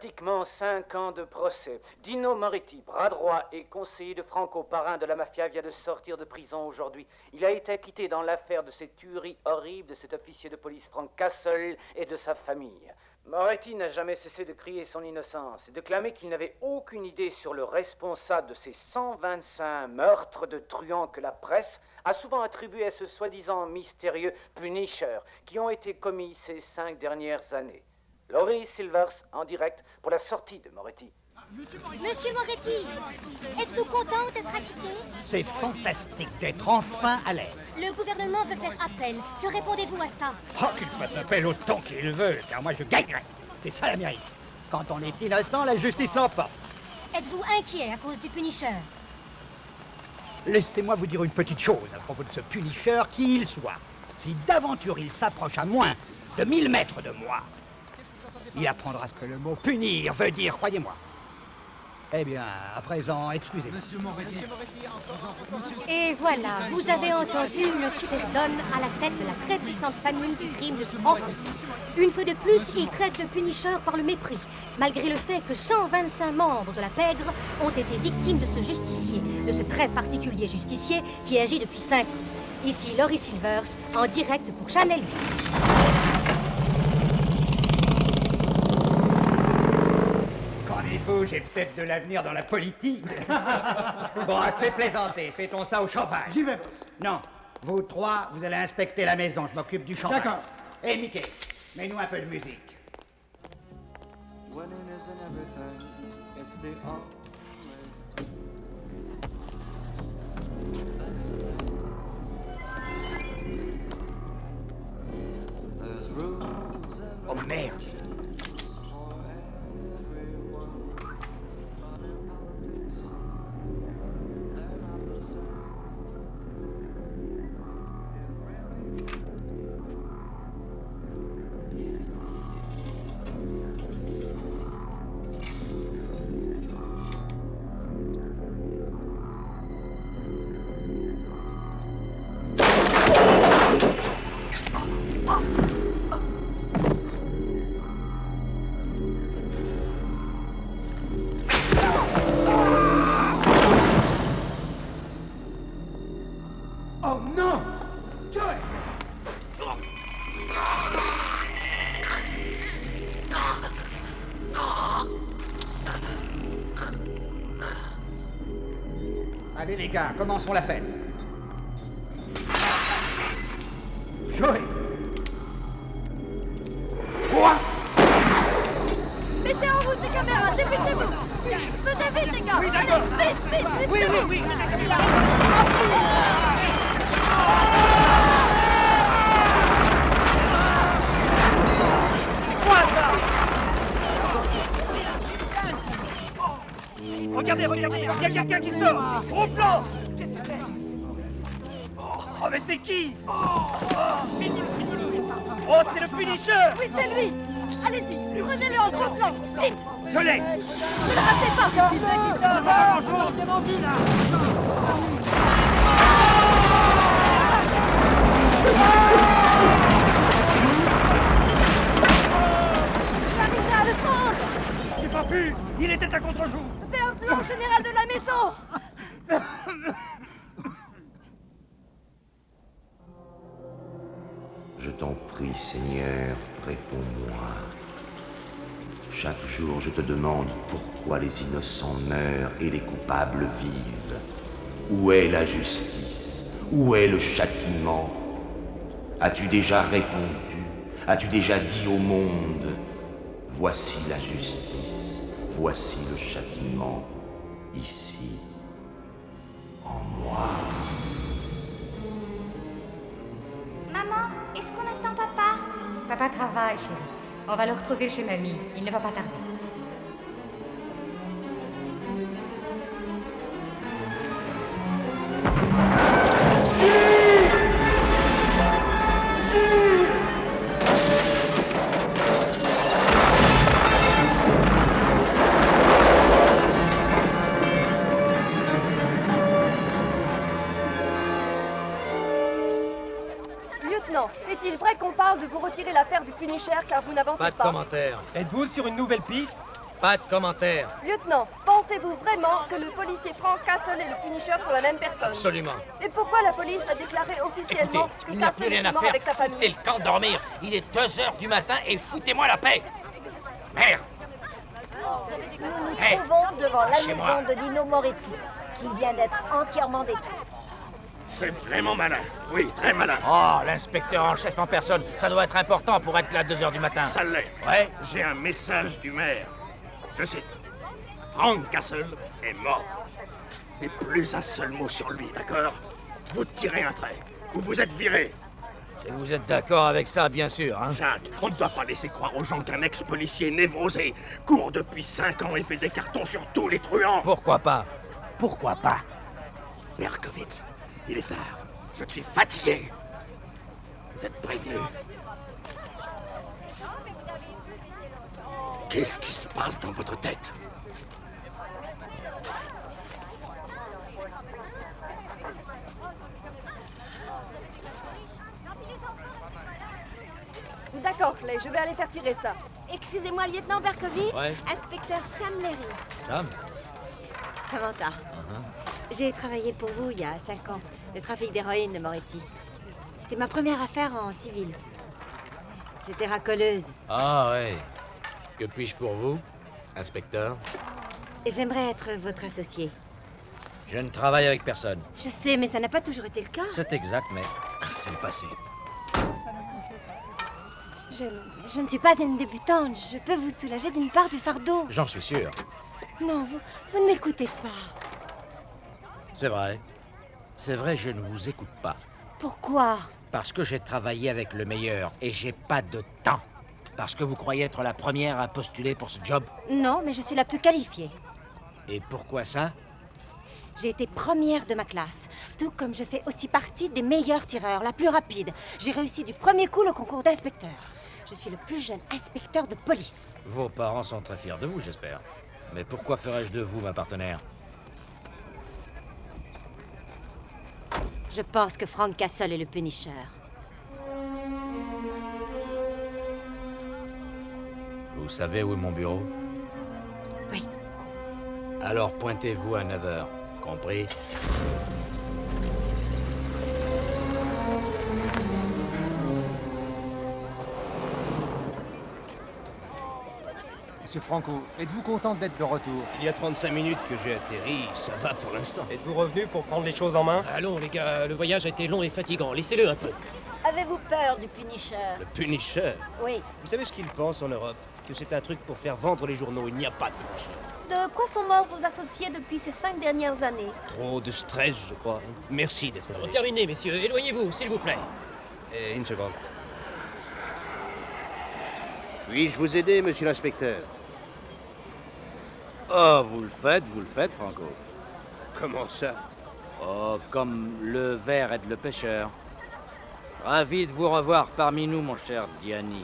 pratiquement 5 ans de procès. Dino Moretti, bras droit et conseiller de Franco, parrain de la mafia, vient de sortir de prison aujourd'hui. Il a été acquitté dans l'affaire de cette tuerie horrible de cet officier de police Frank Castle et de sa famille. Moretti n'a jamais cessé de crier son innocence et de clamer qu'il n'avait aucune idée sur le responsable de ces 125 meurtres de truands que la presse a souvent attribués à ce soi-disant mystérieux Punisher qui ont été commis ces 5 dernières années. Laurie Silvers en direct pour la sortie de Moretti. Monsieur Moretti, êtes-vous content d'être acquitté? C'est fantastique d'être enfin à l'aise. Le gouvernement veut faire appel. Que répondez-vous à ça? Oh, qu'il fasse appel autant qu'il veut, car moi je gagnerai. C'est ça l'Amérique. Quand on est innocent, la justice l'emporte. Êtes-vous inquiet à cause du Punisher? Laissez-moi vous dire une petite chose à propos de ce Punisher, qui il soit. Si d'aventure il s'approche à moins de 1000 mètres de moi, il apprendra ce que le mot punir veut dire, croyez-moi. Eh bien, à présent, excusez-moi. Monsieur Moretti. Et voilà, vous avez entendu le superdonne à la tête de la très puissante famille du crime de Franco. Une fois de plus, il traite le Punisher par le mépris, malgré le fait que 125 membres de la pègre ont été victimes de ce justicier, de ce très particulier justicier qui agit depuis 5 ans. Ici Laurie Silvers, en direct pour Channel 8. J'ai peut-être de l'avenir dans la politique. Bon, assez plaisanté. Fêtons ça au champagne. J'y vais, boss. Non, vous trois, vous allez inspecter la maison. Je m'occupe du champagne. D'accord. Hé, Mickey, mets-nous un peu de musique. Oh merde. Allez les gars, commençons la fête. Joey. 3. Mettez en route les caméras, dépêchez-vous. Venez vite les gars. Oui, d'accord. Allez, vite, Oui. Regardez, il y a quelqu'un qui sort. Au plan. Qu'est-ce que c'est? Oh, mais c'est qui? Oh, c'est le Punisher. Oui, c'est lui. Allez-y, prenez-le en gros plan. Vite. Je l'ai. Ne le ratez pas. Qui c'est qui sort? Bonjour, c'est mon vie, là. Tu arriveras à le prendre. J'ai pas pu. Il était à contre-jour. Fais un plan général de la maison. Je t'en prie, Seigneur, réponds-moi. Chaque jour, je te demande pourquoi les innocents meurent et les coupables vivent. Où est la justice? Où est le châtiment? As-tu déjà répondu? As-tu déjà dit au monde, voici la justice, voici le châtiment, ici, en moi? Maman, est-ce qu'on attend papa? Papa travaille, chérie. On va le retrouver chez mamie. Il ne va pas tarder. Lieutenant, est-il vrai qu'on parle de vous retirer l'affaire du Punisher car vous n'avancez pas? Pas de commentaire. Êtes-vous sur une nouvelle piste? Pas de commentaires. Lieutenant, pensez-vous vraiment que le policier Frank Castle et le Punisher sont la même personne? Absolument. Et pourquoi la police a déclaré officiellement Écoutez, que il n'y a plus Castle rien était à mort faire. avec sa Foutez famille? le camp dormir. Il est 2h du matin et foutez-moi la paix. Merde. Nous nous Hey, trouvons devant la lâchez-moi. maison de Nino Moretti, qui vient d'être entièrement détruite. C'est vraiment malin. Oui, très malin. Oh, l'inspecteur en chef en personne. Ça doit être important pour être là à 2h du matin. Ça l'est. Ouais. J'ai un message du maire. Je cite. Frank Castle est mort. Et plus un seul mot sur lui, d'accord? Vous tirez un trait. Ou vous êtes viré. Et vous êtes d'accord avec ça, bien sûr, hein? Jacques, on ne doit pas laisser croire aux gens qu'un ex-policier névrosé court depuis 5 ans et fait des cartons sur tous les truands. Pourquoi pas? Pourquoi pas? Berkovitz, il est tard. Je suis fatigué. Vous êtes prévenu. Qu'est-ce qui se passe dans votre tête? D'accord, Clay, je vais aller faire tirer ça. Excusez-moi, lieutenant Berkovitz. Ouais. Inspecteur Sam Leary. Sam? Samantha. J'ai travaillé pour vous il y a 5 ans. Le trafic d'héroïne de Moretti. C'était ma première affaire en civil. J'étais racoleuse. Ah ouais. Que puis-je pour vous, inspecteur? Et j'aimerais être votre associé. Je ne travaille avec personne. Je sais, mais ça n'a pas toujours été le cas. C'est exact, mais c'est le passé. Je ne suis pas une débutante. Je peux vous soulager d'une part du fardeau. J'en suis sûr. Non, vous ne m'écoutez pas. C'est vrai. C'est vrai, je ne vous écoute pas. Pourquoi? Parce que j'ai travaillé avec le meilleur et j'ai pas de temps. Parce que vous croyez être la première à postuler pour ce job. Non, mais je suis la plus qualifiée. Et pourquoi ça? J'ai été première de ma classe, tout comme je fais aussi partie des meilleurs tireurs, la plus rapide. J'ai réussi du premier coup le concours d'inspecteur. Je suis le plus jeune inspecteur de police. Vos parents sont très fiers de vous, j'espère. Mais pourquoi ferais-je de vous ma partenaire? Je pense que Frank Castle est le Punisher. Vous savez où est mon bureau? Oui. Alors pointez-vous à 9h. Compris? Monsieur Franco, êtes-vous content d'être de retour? Il y a 35 minutes que j'ai atterri, ça va pour l'instant. Êtes-vous revenu pour prendre les choses en main? Allons les gars, le voyage a été long et fatigant, laissez-le un peu. Avez-vous peur du Punisher? Le Punisher? Oui. Vous savez ce qu'ils pensent en Europe? Que c'est un truc pour faire vendre les journaux, il n'y a pas de Punisher. De quoi sont morts vos associés depuis ces 5 dernières années? Trop de stress, je crois. Merci d'être venu. Terminez, messieurs, éloignez-vous, s'il vous plaît. Et une seconde. Puis-je vous aider, monsieur l'inspecteur? Oh, vous le faites, Franco. Comment ça? Oh, comme le ver aide le pêcheur. Ravi de vous revoir parmi nous, mon cher Gianni.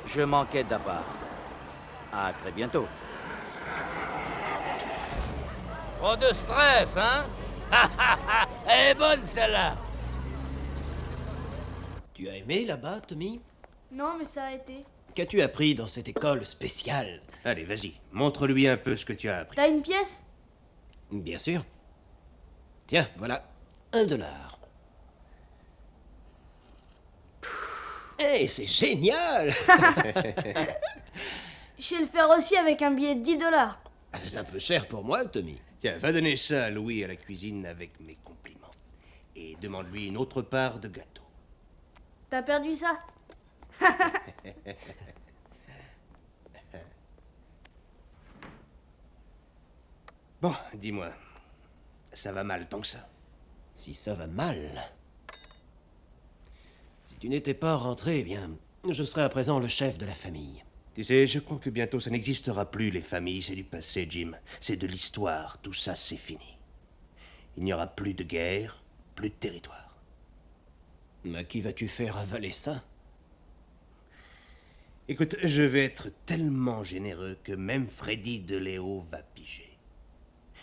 Je manquais d'appart. À très bientôt. Trop de stress, hein? Elle est bonne, celle-là! Tu as aimé là-bas, Tommy? Non, mais ça a été. Qu'as-tu appris dans cette école spéciale? Allez, vas-y, montre-lui un peu ce que tu as appris. T'as une pièce? Bien sûr. Tiens, voilà, $1. Eh, c'est génial! Je sais le faire aussi avec un billet de $10. Ah, c'est un peu cher pour moi, Tommy. Tiens, va donner ça à Louis à la cuisine avec mes compliments. Et demande-lui une autre part de gâteau. T'as perdu ça? Bon, dis-moi, ça va mal tant que ça? Si ça va mal... Si tu n'étais pas rentré, eh bien, je serais à présent le chef de la famille. Tu sais, je crois que bientôt ça n'existera plus, les familles, c'est du passé, Jim. C'est de l'histoire, tout ça, c'est fini. Il n'y aura plus de guerre, plus de territoire. À qui vas-tu faire avaler ça? Écoute, je vais être tellement généreux que même Freddy DeLeo va piger.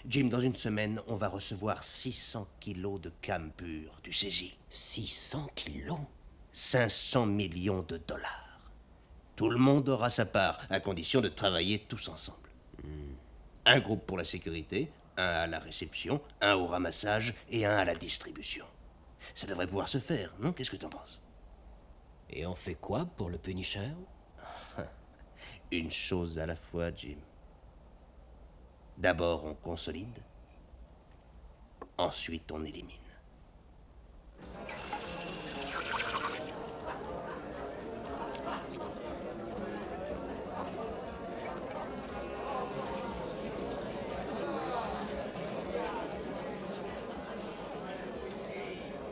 Jim, dans une semaine, on va recevoir 600 kilos de cam pur, tu saisis? 600 kilos? 500 millions de dollars. Tout le monde aura sa part, à condition de travailler tous ensemble. Un groupe pour la sécurité, un à la réception, un au ramassage et un à la distribution. Ça devrait pouvoir se faire, non? Qu'est-ce que t'en penses? Et on fait quoi pour le Punisher? Une chose à la fois, Jim. D'abord, on consolide. Ensuite, on élimine.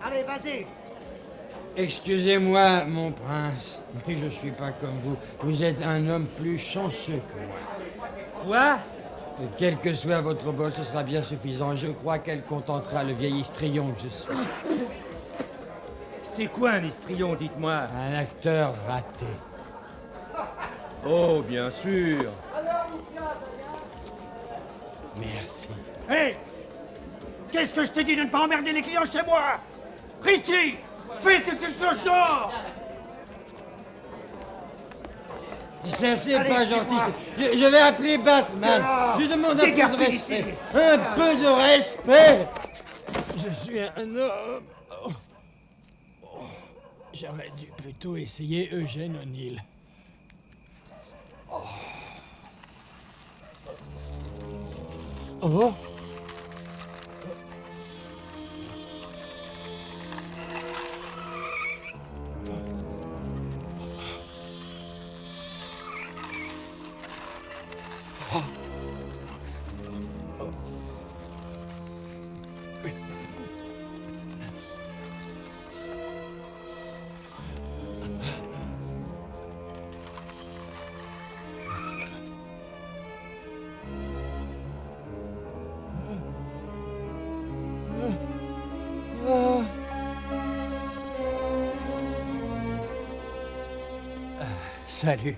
Allez, vas-y. Excusez-moi, mon prince, mais je suis pas comme vous. Vous êtes un homme plus chanceux que moi. Quoi? Quel que soit votre bol, ce sera bien suffisant. Je crois qu'elle contentera le vieil histrion que je suis. C'est quoi un histrion, dites-moi? Un acteur raté. Oh, bien sûr. Merci. Hé! Qu'est-ce que je te dis de ne pas emmerder les clients chez moi? Richie! Fais cesser le cloche d'or! Ça, c'est Allez, pas suis-moi. gentil. Je vais appeler Batman. Alors, Je demande un peu dégage de d'ici. respect. Un peu de respect. Je suis un homme. J'aurais dû plutôt essayer Eugène O'Neill. Oh. Salut.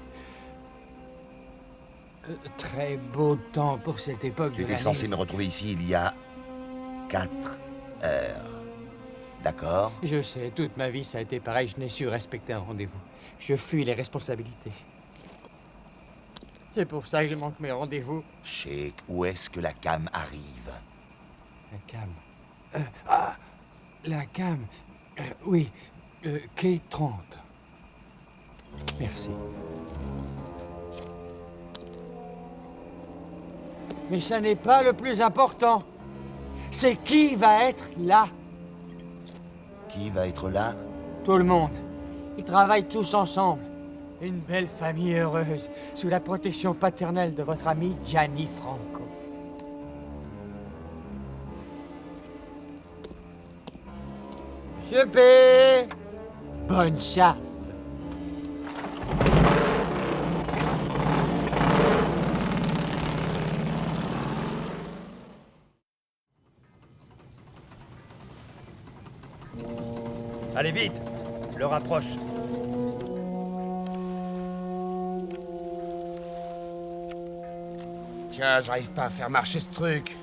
Très beau temps pour cette époque Tu de étais l'année. censé me retrouver ici il y a 4 heures. D'accord? Je sais, toute ma vie ça a été pareil, je n'ai su respecter un rendez-vous. Je fuis les responsabilités. C'est pour ça que je manque mes rendez-vous. Sheik, où est-ce que la cam arrive? La cam. La cam. Oui, quai 30. Merci. Mais ça n'est pas le plus important. C'est qui va être là. Qui va être là? Tout le monde. Ils travaillent tous ensemble. Une belle famille heureuse, sous la protection paternelle de votre ami Gianni Franco. Monsieur P. Bonne chasse. Allez vite, le rapproche. Tiens, j'arrive pas à faire marcher ce truc.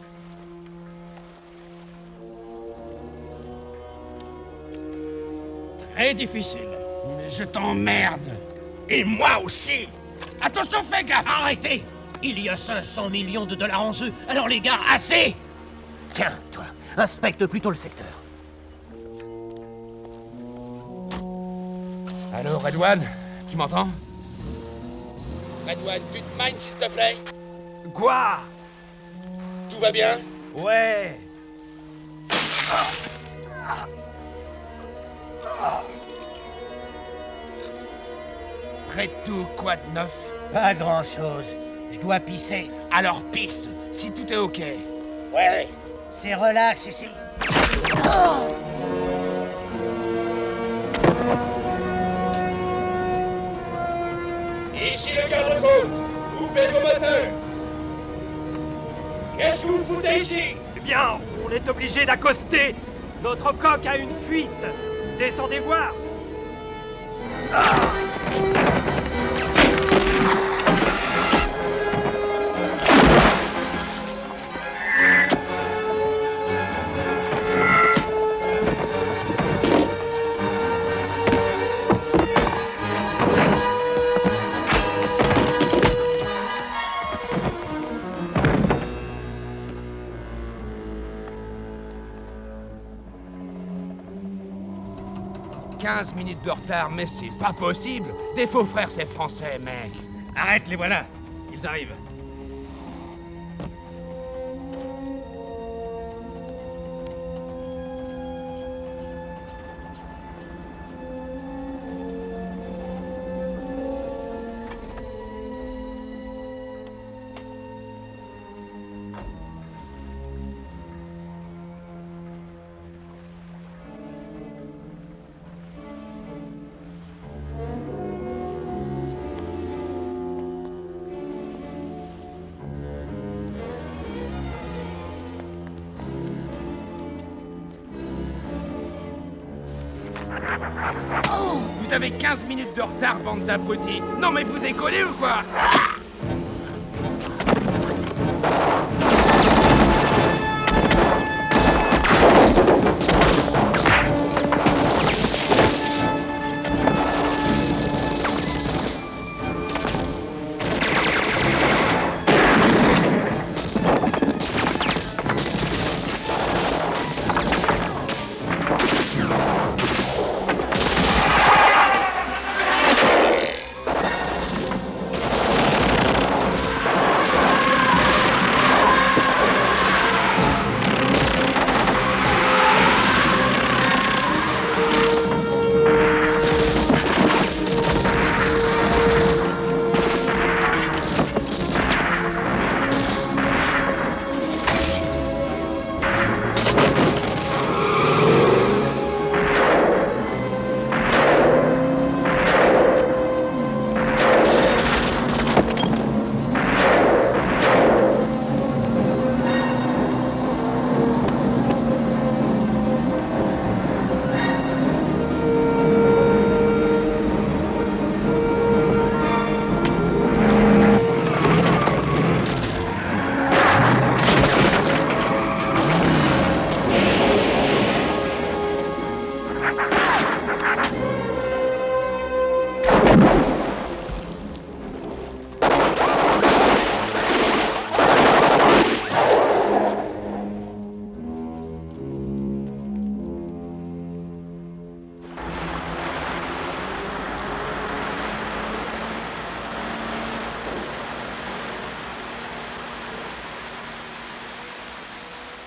Très difficile. Mais je t'emmerde. Et moi aussi. Attention, fais gaffe. Arrêtez. Il y a 500 millions de dollars en jeu. Alors les gars, assez. Tiens, toi, inspecte plutôt le secteur. Allô, Redouane? Tu m'entends? Redouane, tu te minds, s'il te plaît? Quoi? Tout va bien? Ouais. Près de tout, quoi de neuf? Pas grand-chose. Je dois pisser. Alors pisse, si tout est ok. Ouais. C'est relax ici. Ici le garde-côte. Coupez vos moteurs. Qu'est-ce que vous foutez ici? Eh bien, on est obligé d'accoster. Notre coque a une fuite. Descendez voir. 15 minutes de retard, mais c'est pas possible. Des faux frères, c'est français, mec. Arrête, les voilà. Ils arrivent. Vous avez 15 minutes de retard, bande d'abrutis. Non mais vous décollez ou quoi?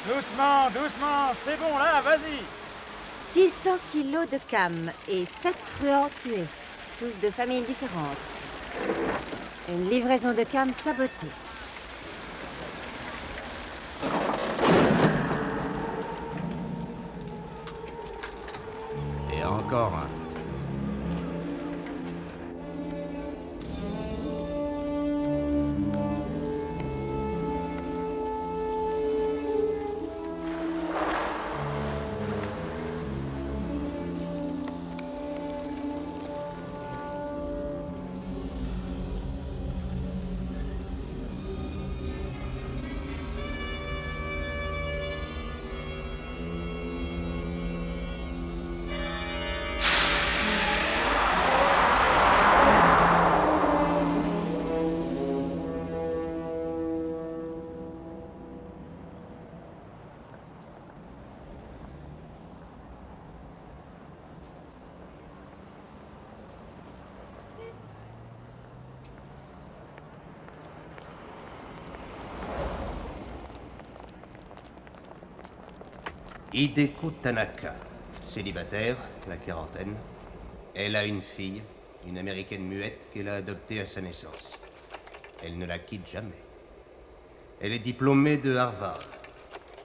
Doucement, doucement, c'est bon là, vas-y. 600 kilos de cam et 7 truands tués, tous de familles différentes. Une livraison de cam sabotée. Et encore un. Hideko Tanaka, célibataire, la quarantaine. Elle a une fille, une américaine muette qu'elle a adoptée à sa naissance. Elle ne la quitte jamais. Elle est diplômée de Harvard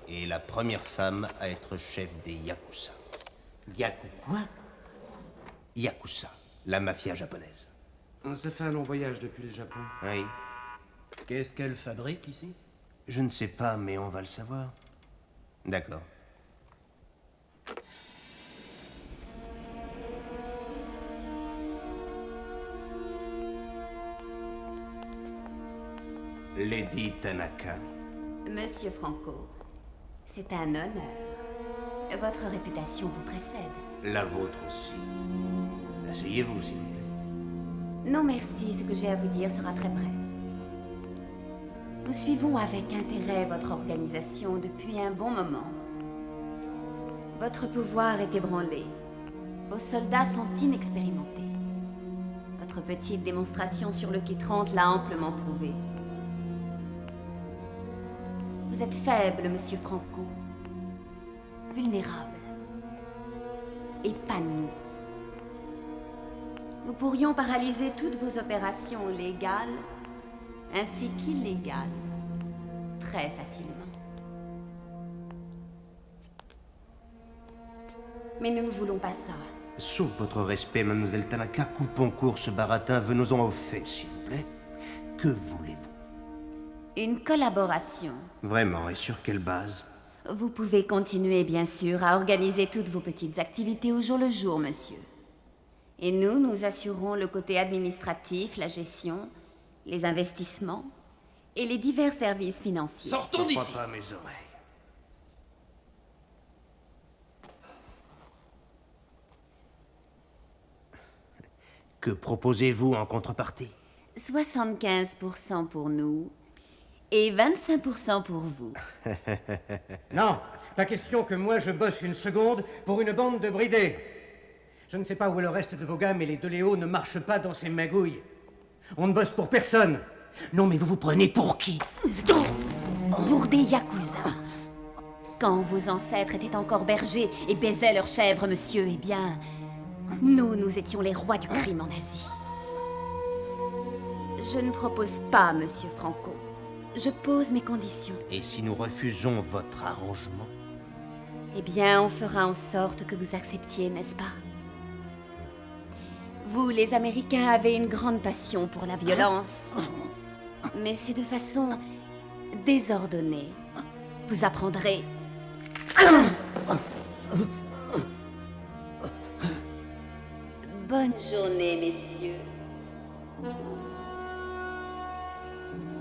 et la première femme à être chef des Yakuza. Quoi? Yakuza, la mafia japonaise. Ça fait un long voyage depuis le Japon. Oui. Qu'est-ce qu'elle fabrique ici? Je ne sais pas, mais on va le savoir. D'accord. Lady Tanaka. Monsieur Franco, c'est un honneur. Votre réputation vous précède. La vôtre aussi. Asseyez-vous, s'il vous plaît. Non, merci. Ce que j'ai à vous dire sera très bref. Nous suivons avec intérêt votre organisation depuis un bon moment. Votre pouvoir est ébranlé. Vos soldats sont inexpérimentés. Votre petite démonstration sur le quai 30 l'a amplement prouvé. Vous êtes faible, monsieur Franco. Vulnérable. Et pas nous. Nous pourrions paralyser toutes vos opérations légales ainsi qu'illégales très facilement. Mais nous ne voulons pas ça. Sauf votre respect, mademoiselle Tanaka, coupons court ce baratin, venons-en au fait, s'il vous plaît. Que voulez-vous? Une collaboration. Vraiment, et sur quelle base? Vous pouvez continuer, bien sûr, à organiser toutes vos petites activités au jour le jour, monsieur. Et nous assurerons le côté administratif, la gestion, les investissements et les divers services financiers. Sortons d'ici. Je ne crois pas à mes oreilles. Que proposez-vous en contrepartie? 75% pour nous et 25% pour vous. Non, pas question que moi je bosse une seconde pour une bande de bridés. Je ne sais pas où est le reste de vos gars, mais les Deléo ne marchent pas dans ces magouilles. On ne bosse pour personne. Non, mais vous vous prenez pour qui? Pour des yakuza. Quand vos ancêtres étaient encore bergers et baisaient leurs chèvres, monsieur, eh bien, nous étions les rois du crime en Asie. Je ne propose pas, monsieur Franco. Je pose mes conditions. Et si nous refusons votre arrangement? Eh bien, on fera en sorte que vous acceptiez, n'est-ce pas? Vous, les Américains, avez une grande passion pour la violence. Mais c'est de façon désordonnée. Vous apprendrez. Bonne journée, messieurs.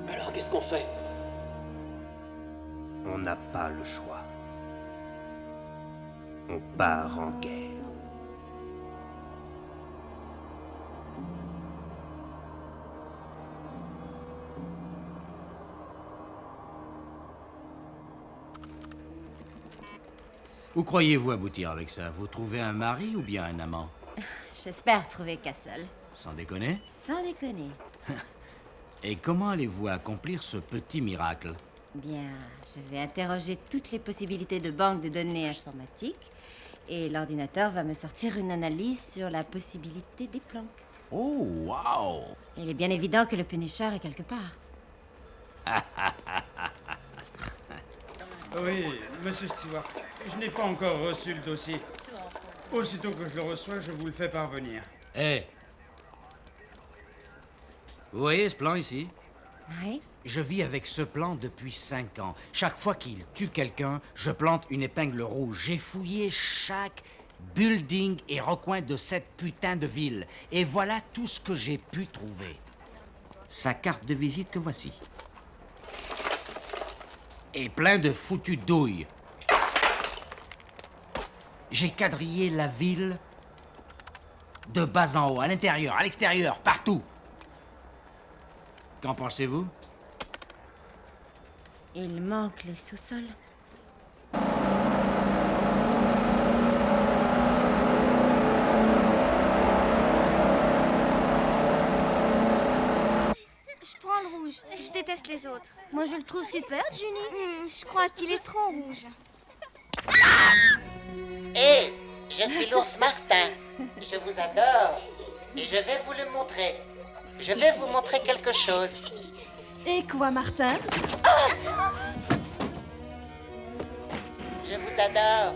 Alors qu'est-ce qu'on fait? On n'a pas le choix. On part en guerre. Où croyez-vous aboutir avec ça? Vous trouvez un mari ou bien un amant? J'espère trouver Castle. Sans déconner? Sans déconner. Et comment allez-vous accomplir ce petit miracle? Bien, je vais interroger toutes les possibilités de banque de données informatiques et l'ordinateur va me sortir une analyse sur la possibilité des planques. Oh, wow! Il est bien évident que le Punisher est quelque part. Oui, monsieur Stewart, je n'ai pas encore reçu le dossier. Aussitôt que je le reçois, je vous le fais parvenir. Hé! Vous voyez ce plan ici? Oui. Je vis avec ce plan depuis 5 ans. Chaque fois qu'il tue quelqu'un, je plante une épingle rouge. J'ai fouillé chaque building et recoin de cette putain de ville. Et voilà tout ce que j'ai pu trouver. Sa carte de visite que voici. Et plein de foutues douilles. J'ai quadrillé la ville de bas en haut, à l'intérieur, à l'extérieur, partout. Qu'en pensez-vous? Il manque les sous-sols. Je prends le rouge. Je déteste les autres. Moi, je le trouve super, Ginny. Je crois qu'il est trop rouge. Hé, je suis l'ours Martin. Je vous adore. Et je vais vous le montrer. Je vais vous montrer quelque chose. Et quoi, Martin? Je vous adore.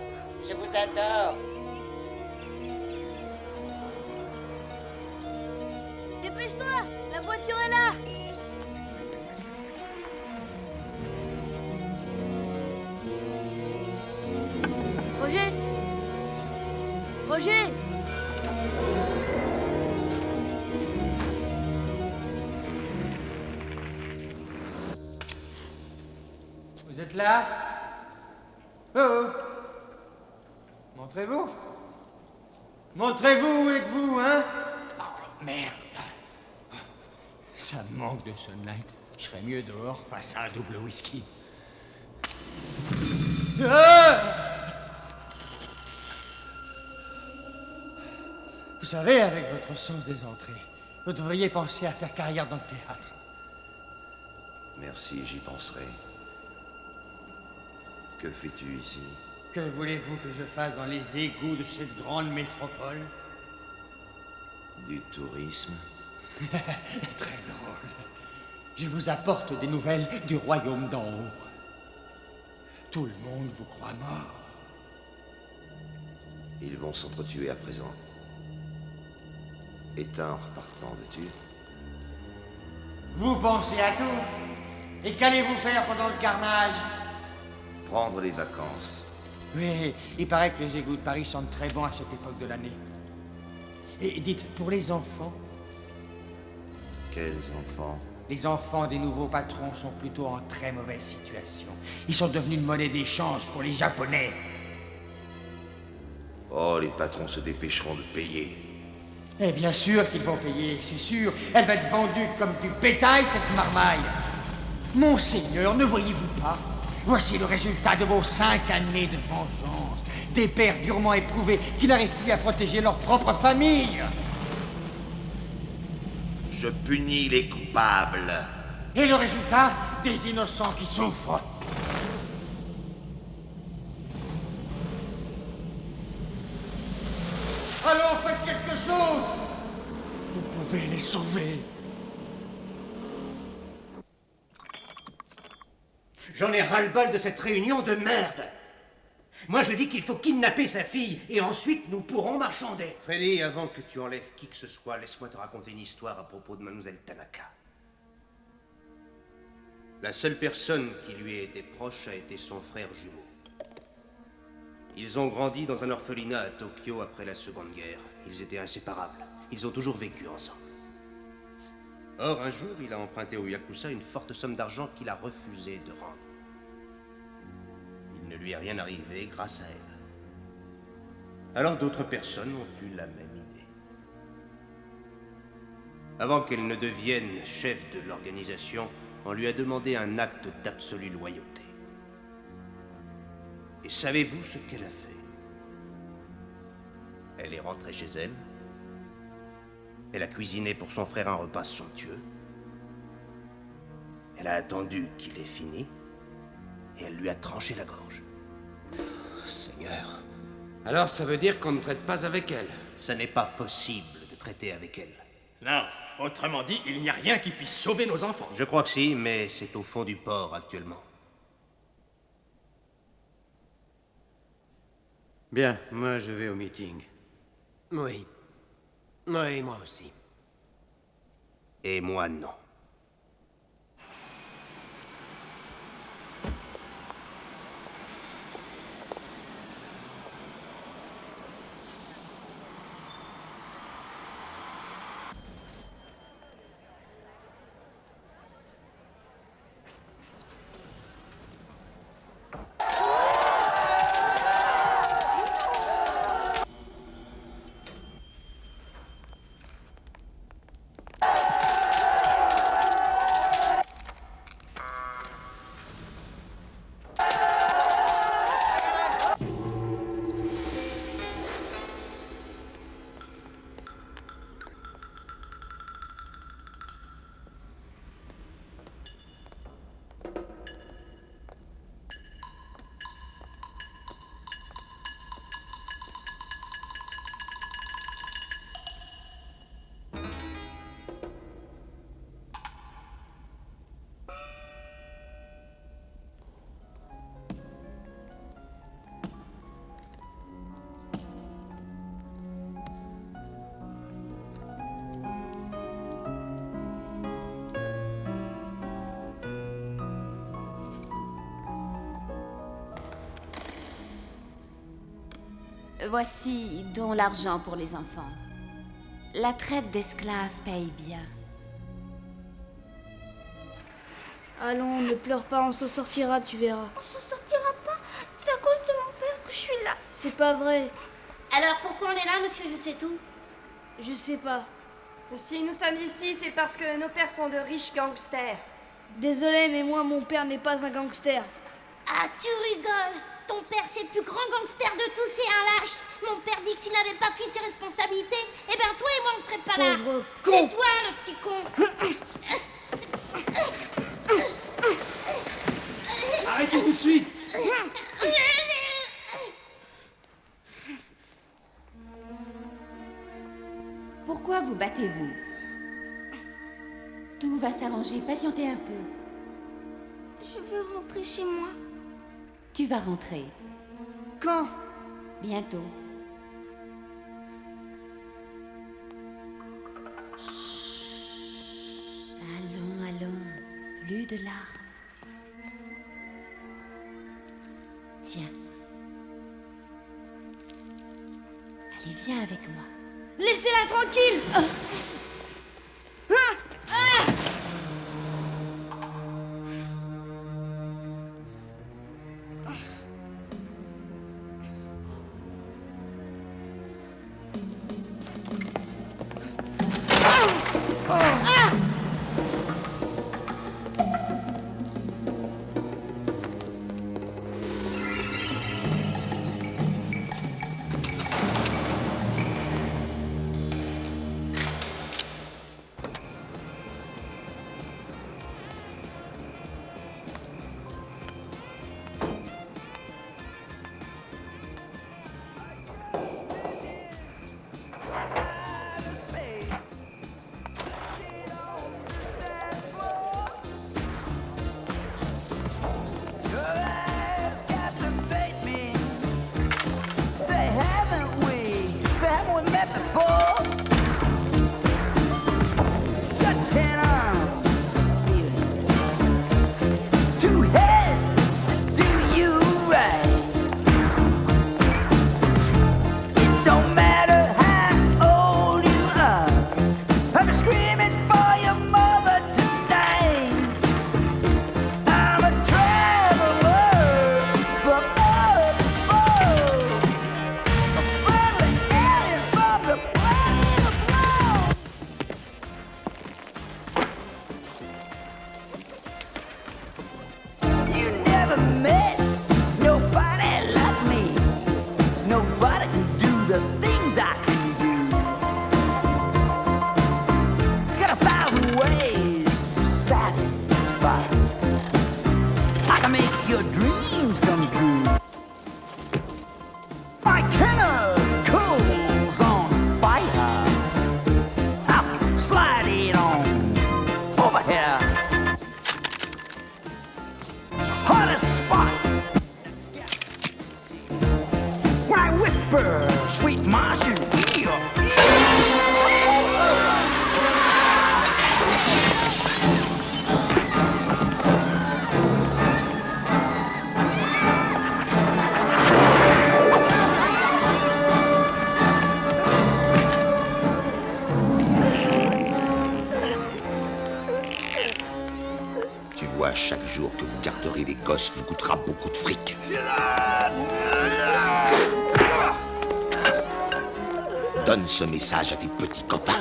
Je vous adore. Dépêche-toi! La voiture est là! Roger! Roger! Vous êtes là? Oh! Montrez-vous! Montrez-vous où êtes-vous, hein? Oh, merde! Ça me manque de Sunlight. Je serais mieux dehors face à un double whisky. Ah! Vous savez, avec votre sens des entrées, vous devriez penser à faire carrière dans le théâtre. Merci, j'y penserai. Que fais-tu ici? Que voulez-vous que je fasse dans les égouts de cette grande métropole? Du tourisme? Très drôle. Je vous apporte des nouvelles du royaume d'en haut. Tout le monde vous croit mort. Ils vont s'entretuer à présent. Éteins en repartant, veux-tu? Vous pensez à tout? Et qu'allez-vous faire pendant le carnage? Prendre les vacances. Oui, il paraît que les égouts de Paris sentent très bon à cette époque de l'année. Et dites, pour les enfants? Quels enfants? Les enfants des nouveaux patrons sont plutôt en très mauvaise situation. Ils sont devenus une monnaie d'échange pour les Japonais. Oh, les patrons se dépêcheront de payer. Eh bien sûr qu'ils vont payer, c'est sûr. Elle va être vendue comme du bétail, cette marmaille. Monseigneur, ne voyez-vous pas? Voici le résultat de vos 5 années de vengeance. Des pères durement éprouvés qui n'arrivent plus à protéger leur propre famille. Je punis les coupables. Et le résultat? Des innocents qui souffrent. Alors faites quelque chose! Vous pouvez les sauver. J'en ai ras-le-bol de cette réunion de merde. Moi, je dis qu'il faut kidnapper sa fille, et ensuite nous pourrons marchander. Freddy, avant que tu enlèves qui que ce soit, laisse-moi te raconter une histoire à propos de Mademoiselle Tanaka. La seule personne qui lui ait été proche a été son frère jumeau. Ils ont grandi dans un orphelinat à Tokyo après la Seconde Guerre. Ils étaient inséparables. Ils ont toujours vécu ensemble. Or, un jour, il a emprunté au Yakuza une forte somme d'argent qu'il a refusé de rendre. Il ne lui est rien arrivé grâce à elle. Alors d'autres personnes ont eu la même idée. Avant qu'elle ne devienne chef de l'organisation, on lui a demandé un acte d'absolue loyauté. Et savez-vous ce qu'elle a fait? Elle est rentrée chez elle. Elle a cuisiné pour son frère un repas somptueux. Elle a attendu qu'il ait fini. Et elle lui a tranché la gorge. Seigneur. Alors ça veut dire qu'on ne traite pas avec elle? Ce n'est pas possible de traiter avec elle. Non, autrement dit, il n'y a rien qui puisse sauver nos enfants. Je crois que si, mais c'est au fond du port actuellement. Bien, moi je vais au meeting. Oui. Oui, moi aussi. Et moi non. Voici dont l'argent pour les enfants. La traite d'esclaves paye bien. Allons, ne pleure pas, on s'en sortira, tu verras. On s'en sortira pas. C'est à cause de mon père que je suis là. C'est pas vrai. Alors pourquoi on est là, monsieur Je sais tout? Je sais pas. Si nous sommes ici, c'est parce que nos pères sont de riches gangsters. Désolé, mais moi, mon père n'est pas un gangster. Ah, tu rigoles. Ton père, c'est le plus grand gangster de tous, c'est un lâche. Mon père dit que s'il n'avait pas fui ses responsabilités, eh ben pas là. Pauvre C'est con. toi, le petit con. Arrêtez tout de suite. Pourquoi vous battez-vous? Tout va s'arranger, patientez un peu. Je veux rentrer chez moi. Tu vas rentrer. Quand? Bientôt. Allons, allons. Plus de larmes. Tiens. Allez, viens avec moi. Laissez-la tranquille. Chaque jour que vous garderez les gosses vous coûtera beaucoup de fric. Donne ce message à tes petits copains.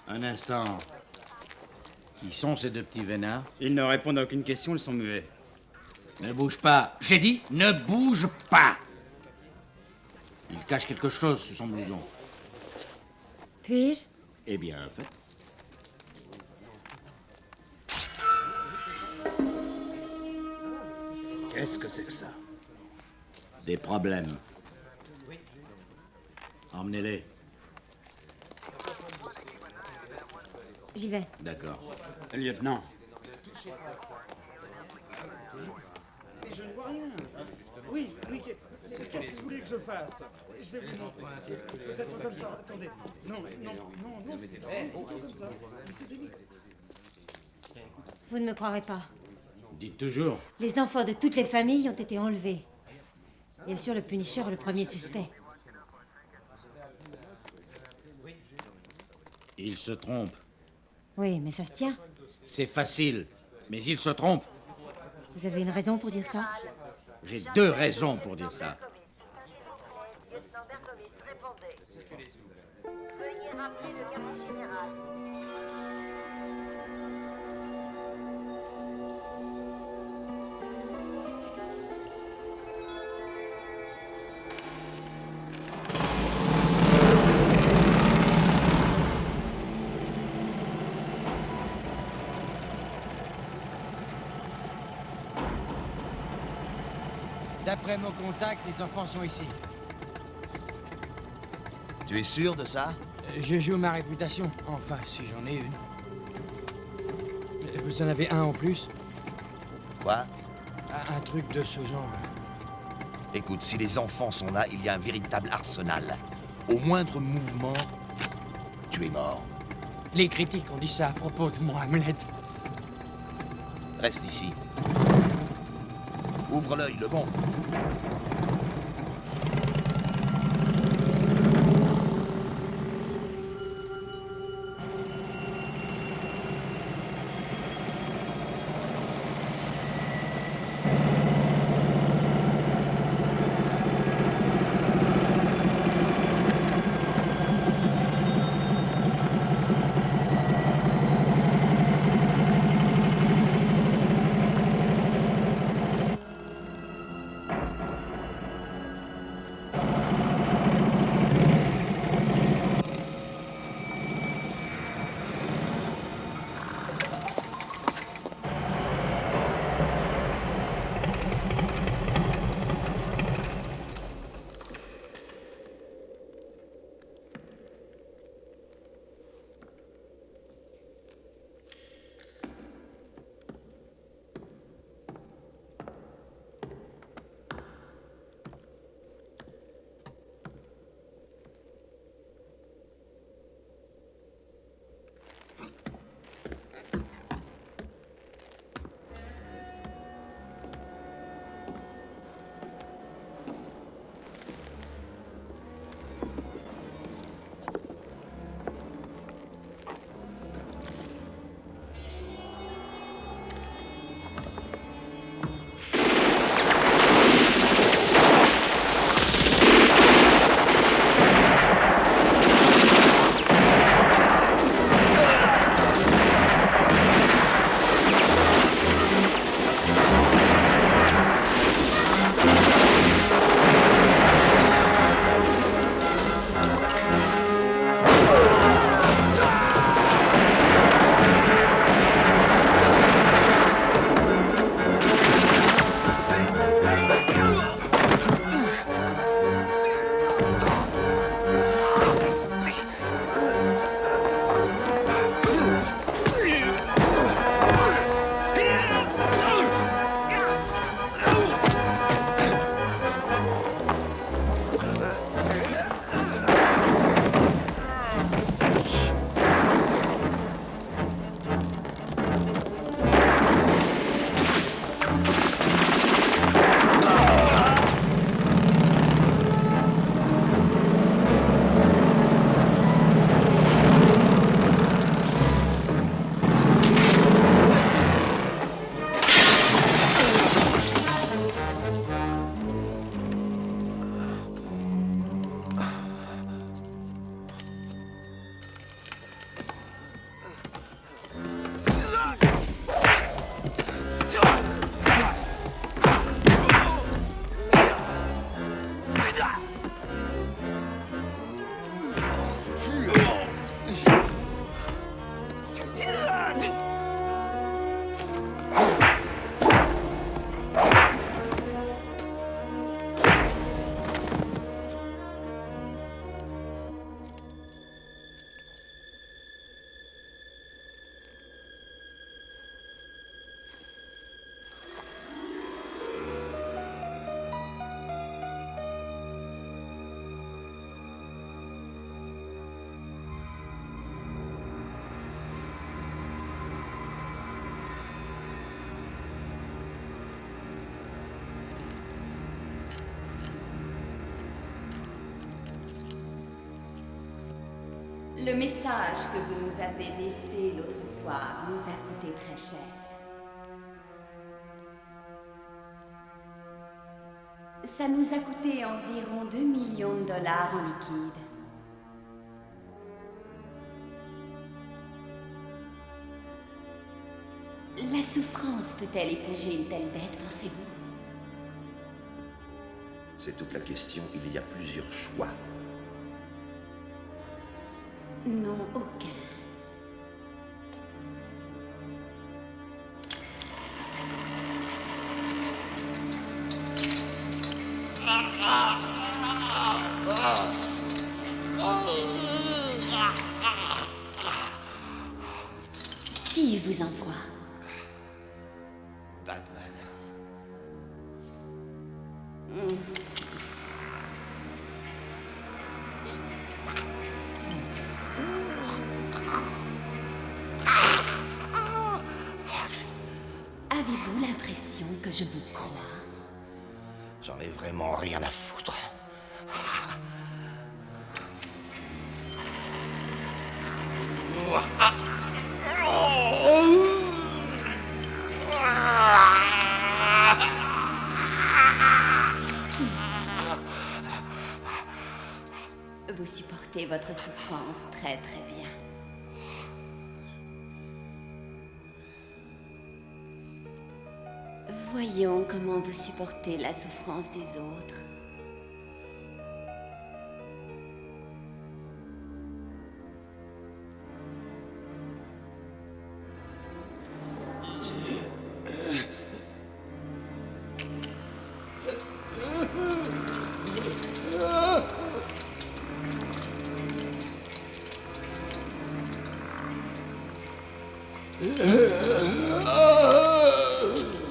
Un instant. Qui sont ces deux petits vénards? Ils ne répondent à aucune question, ils sont muets. Ne bouge pas. J'ai dit, ne bouge pas. Il cache quelque chose sous son blouson. Puis-je? Eh bien, faites. Qu'est-ce que c'est que ça? Des problèmes. Emmenez-les. J'y vais. D'accord. Lieutenant. Je ne vois rien. Oui, qu'est-ce que vous voulez que je fasse? Je vais vous montrer. Peut-être comme ça, attendez. Non, comme ça. Vous ne me croirez pas. Dites toujours. Les enfants de toutes les familles ont été enlevés. Bien sûr, le Punisher est le premier suspect. Il se trompe. Oui, mais ça se tient. C'est facile, mais il se trompe. Vous avez une raison pour dire ça? J'ai 2 raisons pour dire ça. Veuillez rappeler le quartier général. D'après mon contact, les enfants sont ici. Tu es sûr de ça? Je joue ma réputation. Enfin, si j'en ai une. Vous en avez un en plus? Quoi? Un truc de ce genre. Écoute, si les enfants sont là, il y a un véritable arsenal. Au moindre mouvement, tu es mort. Les critiques ont dit ça à propos de moi, Hamlet. Reste ici. Ouvre l'œil, le bon. Le message que vous nous avez laissé l'autre soir nous a coûté très cher. Ça nous a coûté environ 2 millions de dollars en liquide. La souffrance peut-elle éponger une telle dette, pensez-vous? C'est toute la question. Il y a plusieurs choix. Non, aucun. Qui vous envoie? Batman. Avez-vous l'impression que je vous crois? J'en ai vraiment rien à foutre. Vous supportez votre souffrance très très bien. Voyons comment vous supportez la souffrance des autres.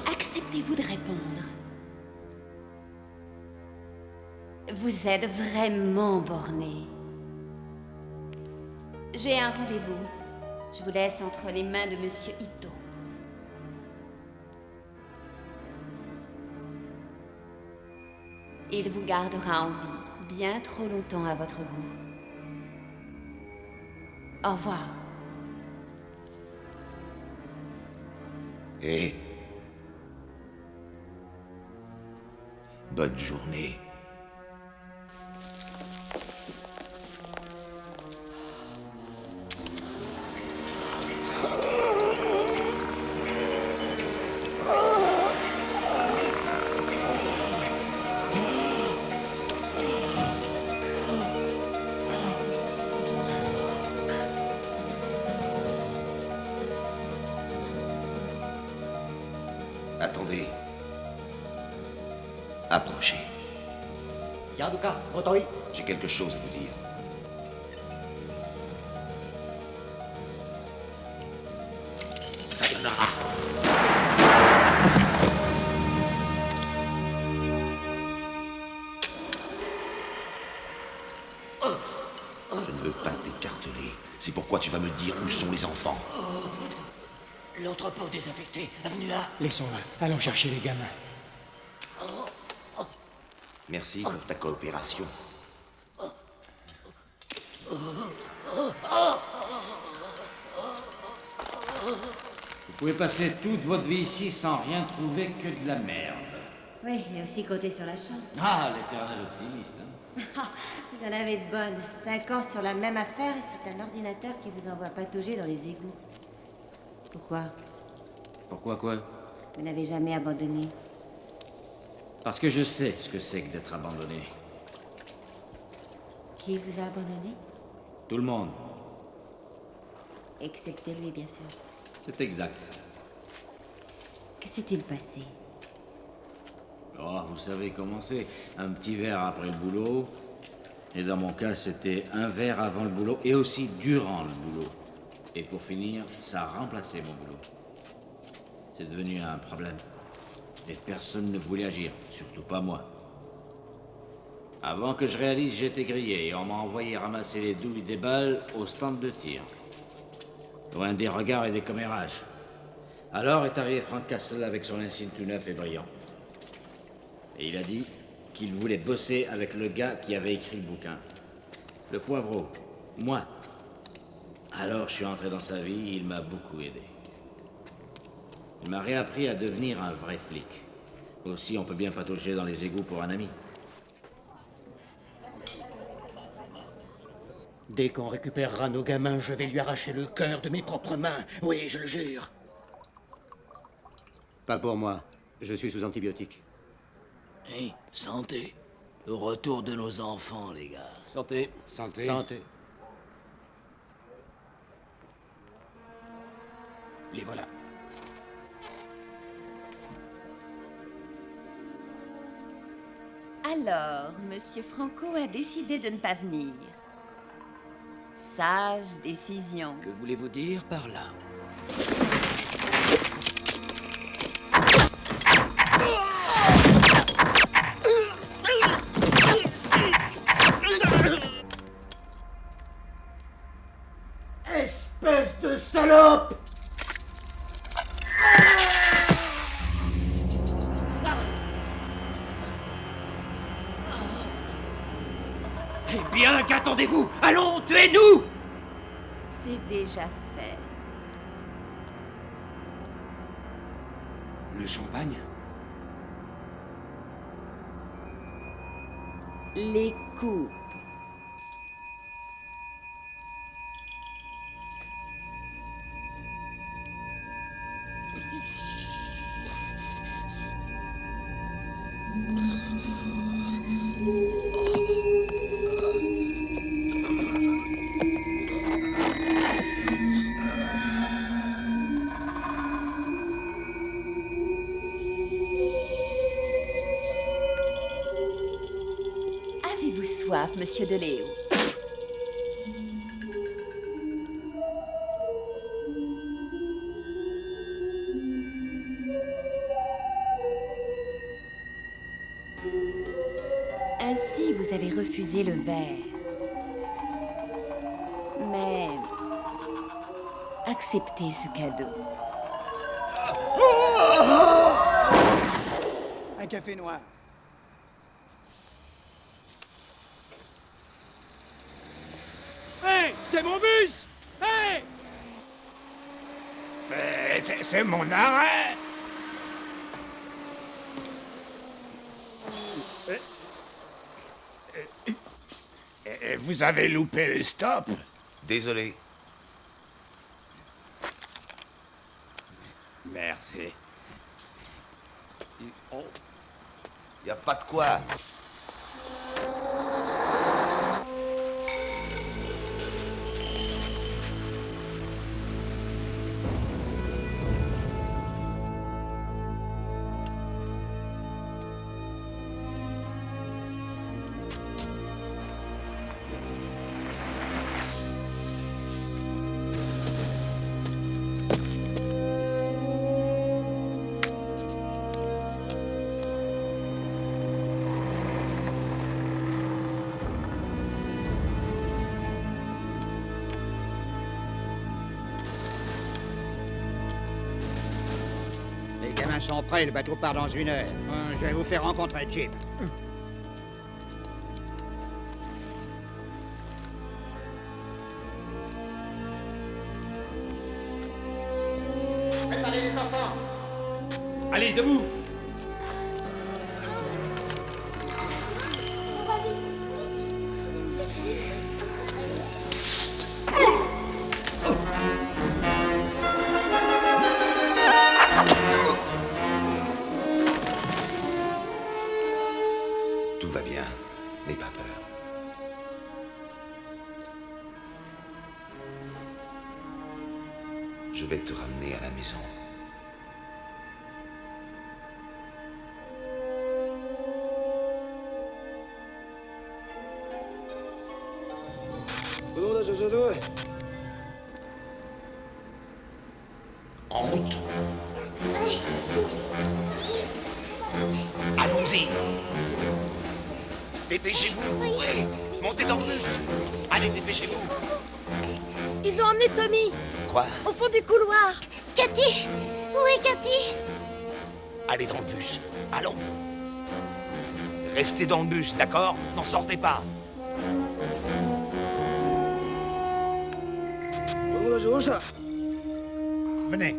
Acceptez-vous de répondre? Vous êtes vraiment borné. J'ai un rendez-vous. Je vous laisse entre les mains de Monsieur Ito. Il vous gardera en vie bien trop longtemps à votre goût. Au revoir. Et bonne journée. Attendez. Approchez. J'ai quelque chose à vous dire. Sayonara. Je ne veux pas t'écarteler. C'est pourquoi tu vas me dire où sont les enfants. L'entrepôt désaffecté, avenue A. Laissons-le. Allons chercher les gamins. Merci pour ta coopération. Vous pouvez passer toute votre vie ici sans rien trouver que de la merde. Oui, et aussi compter sur la chance. Ah, l'éternel optimiste, hein. Vous en avez de bonnes. 5 ans sur la même affaire et c'est un ordinateur qui vous envoie patauger dans les égouts. Pourquoi? Pourquoi quoi? Vous n'avez jamais abandonné. Parce que je sais ce que c'est que d'être abandonné. Qui vous a abandonné? Tout le monde. Excepté lui, bien sûr. C'est exact. Que s'est-il passé? Oh, vous savez comment c'est. Un petit verre après le boulot. Et dans mon cas, c'était un verre avant le boulot et aussi durant le boulot. Et pour finir, ça a remplacé mon boulot. C'est devenu un problème. Et personne ne voulait agir, surtout pas moi. Avant que je réalise, j'étais grillé et on m'a envoyé ramasser les douilles des balles au stand de tir. Loin des regards et des commérages. Alors est arrivé Frank Castle avec son insigne tout neuf et brillant. Et il a dit qu'il voulait bosser avec le gars qui avait écrit le bouquin. Le poivreau. Moi. Alors je suis entré dans sa vie, il m'a beaucoup aidé. Il m'a réappris à devenir un vrai flic. Aussi, on peut bien patauger dans les égouts pour un ami. Dès qu'on récupérera nos gamins, je vais lui arracher le cœur de mes propres mains. Oui, je le jure. Pas pour moi. Je suis sous antibiotiques. Hé, santé. Au retour de nos enfants, les gars. Santé. Santé. Santé. Les voilà. Alors, Monsieur Franco a décidé de ne pas venir. Sage décision. Que voulez-vous dire par là? Espèce de salope! Eh bien, qu'attendez-vous? Allons, tuez-nous! C'est déjà fait. Le champagne? Les coupes. Avez-vous soif, Monsieur de Léo? Ainsi, vous avez refusé le verre. Mais acceptez ce cadeau. Un café noir. Hé, c'est mon bus! Hé! C'est mon arrêt! Vous avez loupé le stop? Désolé. Merci. Y a pas de quoi. Les gamins sont prêts, le bateau part dans 1 heure. Je vais vous faire rencontrer Jim. Préparez les enfants! Allez, debout! Tout va bien. N'aie pas peur. Je vais te ramener à la maison. En route. Allons-y. Dépêchez-vous. Oui. Montez dans le bus. Allez, dépêchez-vous. Ils ont emmené Tommy Quoi? au fond du couloir. Cathy! Où est Cathy? Allez dans le bus. Allons. Restez dans le bus, d'accord? N'en sortez pas. chose? Venez.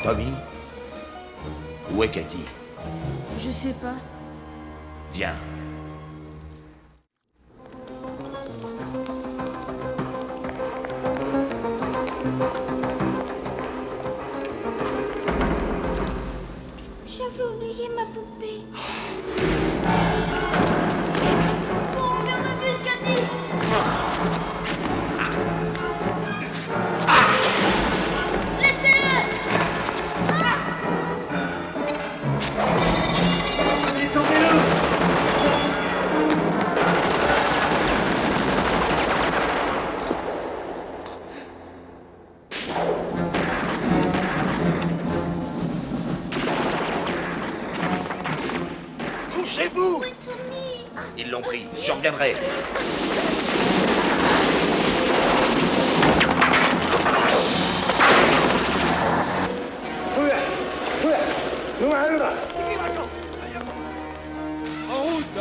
Tommy? Où est Cathy? Je sais pas. Viens. J'avais oublié ma poupée. Cours vers le bus, Cathy! Couchez-vous! Ils l'ont pris, j'en reviendrai. En route!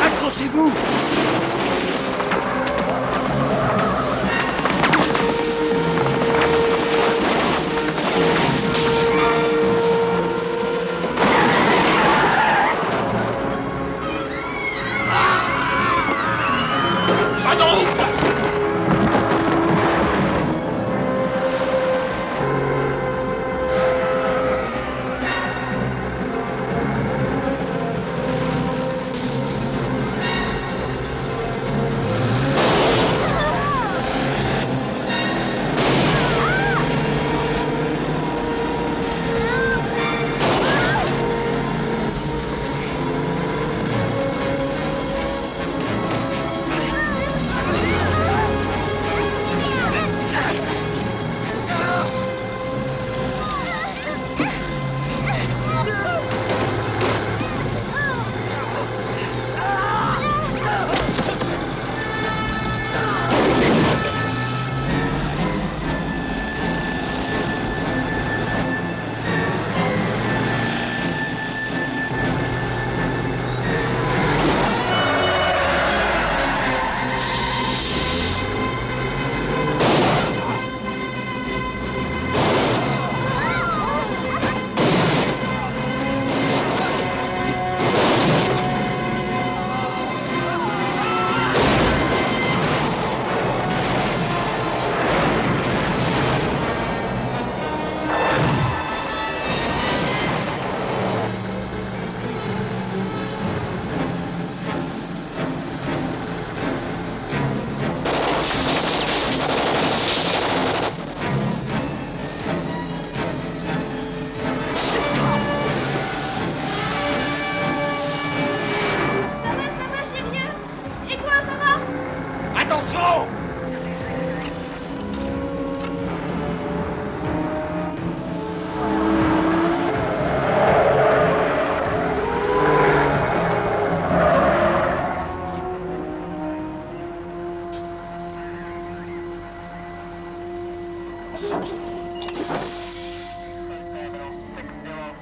Accrochez-vous!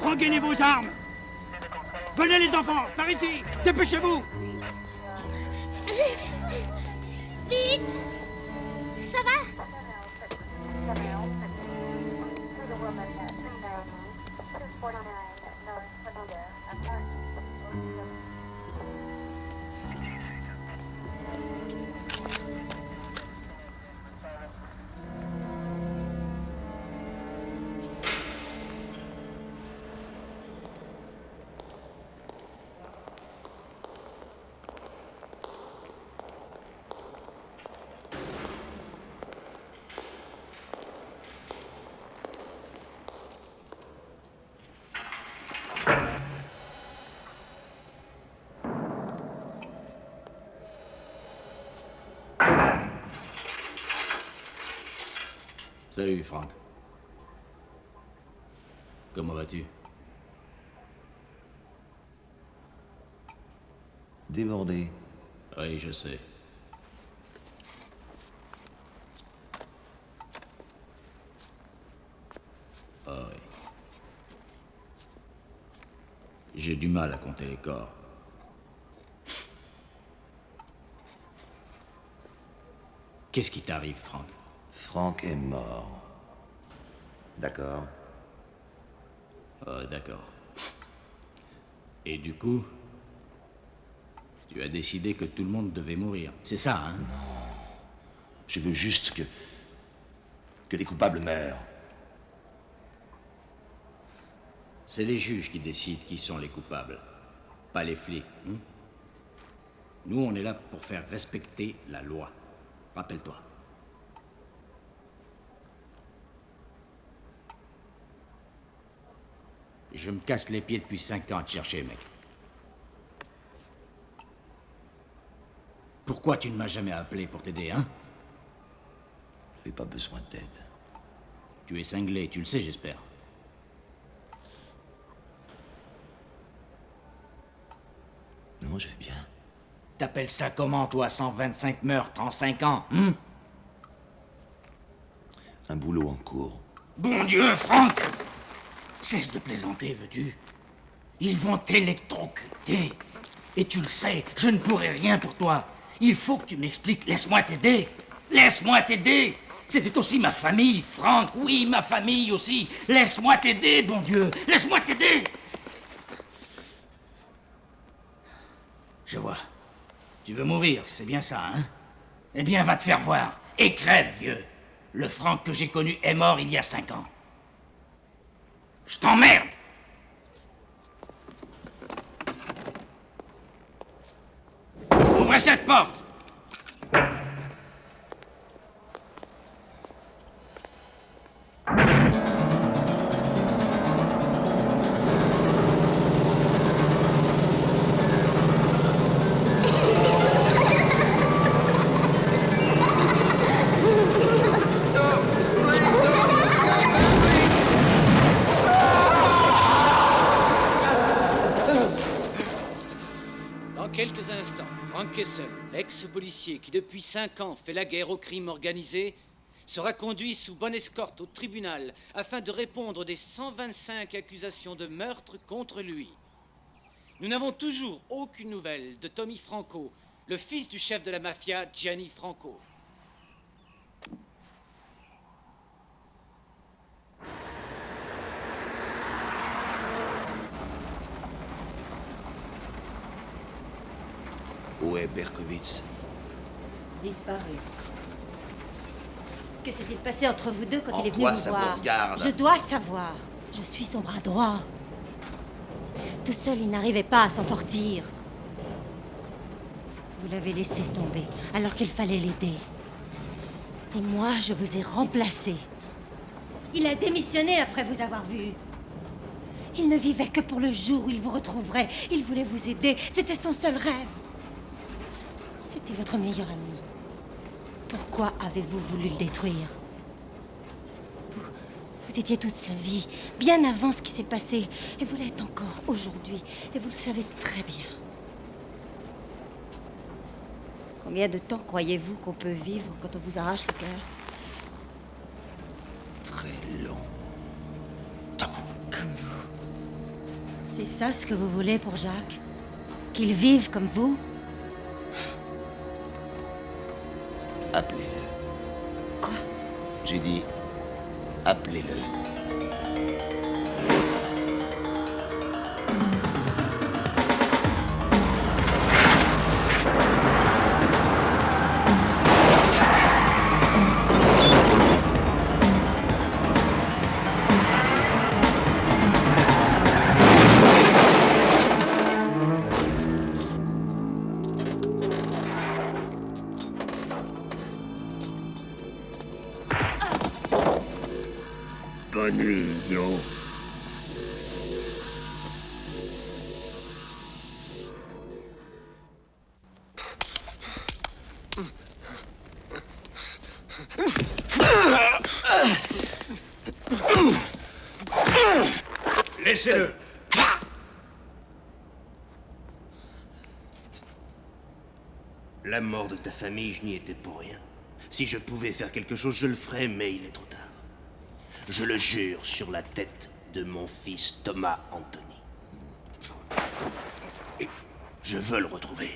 Regainez vos armes! Venez les enfants, par ici! Dépêchez-vous! Vite! Ça va? Salut, Frank. Comment vas-tu? Débordé. Oui, je sais. Ah oui. J'ai du mal à compter les corps. Qu'est-ce qui t'arrive, Frank? Frank est mort. D'accord. Ah, d'accord. Et du coup, tu as décidé que tout le monde devait mourir. C'est ça, hein? Je veux juste que les coupables meurent. C'est les juges qui décident qui sont les coupables, pas les flics. Hein? Nous, on est là pour faire respecter la loi. Rappelle-toi. Je me casse les pieds depuis 5 ans à te chercher, mec. Pourquoi tu ne m'as jamais appelé pour t'aider, hein? J'ai pas besoin d'aide. Tu es cinglé, tu le sais, j'espère. Non, je vais bien. T'appelles ça comment, toi, 125 meurtres en 5 ans, hein? Un boulot en cours. Bon Dieu, Frank! Cesse de plaisanter, veux-tu? Ils vont t'électrocuter. Et tu le sais, je ne pourrai rien pour toi. Il faut que tu m'expliques. Laisse-moi t'aider. Laisse-moi t'aider. C'était aussi ma famille, Frank. Oui, ma famille aussi. Laisse-moi t'aider, bon Dieu. Laisse-moi t'aider. Je vois. Tu veux mourir, c'est bien ça, hein? Eh bien, va te faire voir. Et crève, vieux. Le Frank que j'ai connu est mort il y a 5 ans. Je t'emmerde! Ouvrez cette porte! Quelques instants, Frank Kessel, l'ex-policier qui depuis 5 ans fait la guerre au crime organisé, sera conduit sous bonne escorte au tribunal afin de répondre des 125 accusations de meurtre contre lui. Nous n'avons toujours aucune nouvelle de Tommy Franco, le fils du chef de la mafia, Gianni Franco. Où est Berkowitz? Disparu. Que s'est-il passé entre vous deux quand il est venu quoi vous ça voir? vous regarde? Je dois savoir. Je suis son bras droit. Tout seul, il n'arrivait pas à s'en sortir. Vous l'avez laissé tomber alors qu'il fallait l'aider. Et moi, je vous ai remplacé. Il a démissionné après vous avoir vu. Il ne vivait que pour le jour où il vous retrouverait. Il voulait vous aider. C'était son seul rêve. C'était votre meilleur ami. Pourquoi avez-vous voulu le détruire? Vous étiez toute sa vie, bien avant ce qui s'est passé. Et vous l'êtes encore aujourd'hui. Et vous le savez très bien. Combien de temps croyez-vous qu'on peut vivre quand on vous arrache le cœur? Très long. Comme vous. C'est ça ce que vous voulez pour Jacques? Qu'il vive comme vous? Appelez-le. Quoi? J'ai dit, appelez-le. Bonne nuit, idiot. Laissez-le. La mort de ta famille, je n'y étais pour rien. Si je pouvais faire quelque chose, je le ferais, mais il est trop tard. Je le jure sur la tête de mon fils Thomas Anthony. Je veux le retrouver.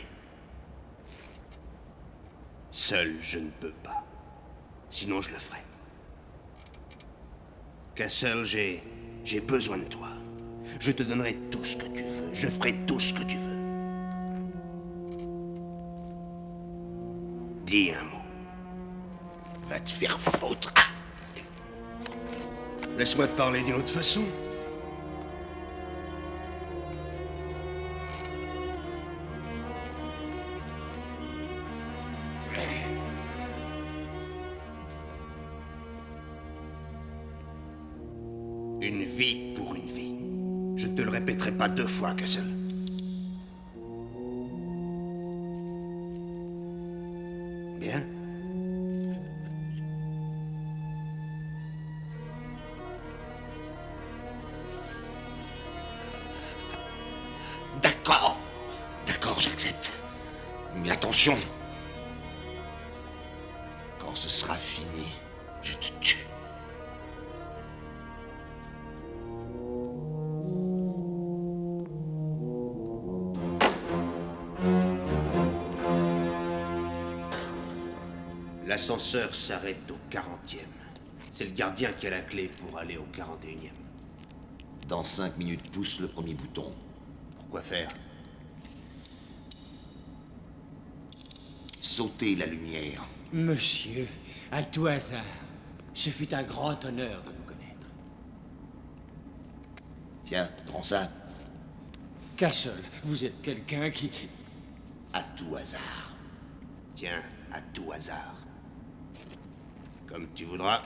Seul, je ne peux pas. Sinon, je le ferai. Castle, j'ai besoin de toi. Je te donnerai tout ce que tu veux. Je ferai tout ce que tu veux. Dis un mot. Va te faire foutre. Laisse-moi te parler d'une autre façon. Une vie pour une vie. Je te le répéterai pas 2 fois, Castle. Bien. D'accord. D'accord, j'accepte. Mais attention. Quand ce sera fini, je te tue. L'ascenseur s'arrête au 40e. C'est le gardien qui a la clé pour aller au 41e. Dans 5 minutes, pousse le premier bouton. Pourquoi faire? Sauter la lumière. Monsieur, à tout hasard, ce fut un grand honneur de vous connaître. Tiens, prends ça. Castle, vous êtes quelqu'un qui... À tout hasard. Tiens, à tout hasard. Comme tu voudras.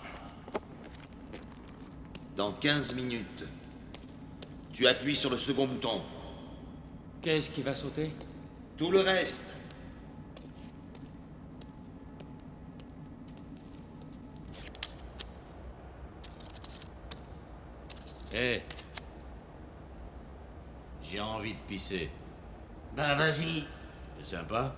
Dans 15 minutes, tu appuies sur le second bouton. Qu'est-ce qui va sauter? Tout le reste. Hé. J'ai envie de pisser. Bah vas-y. C'est sympa.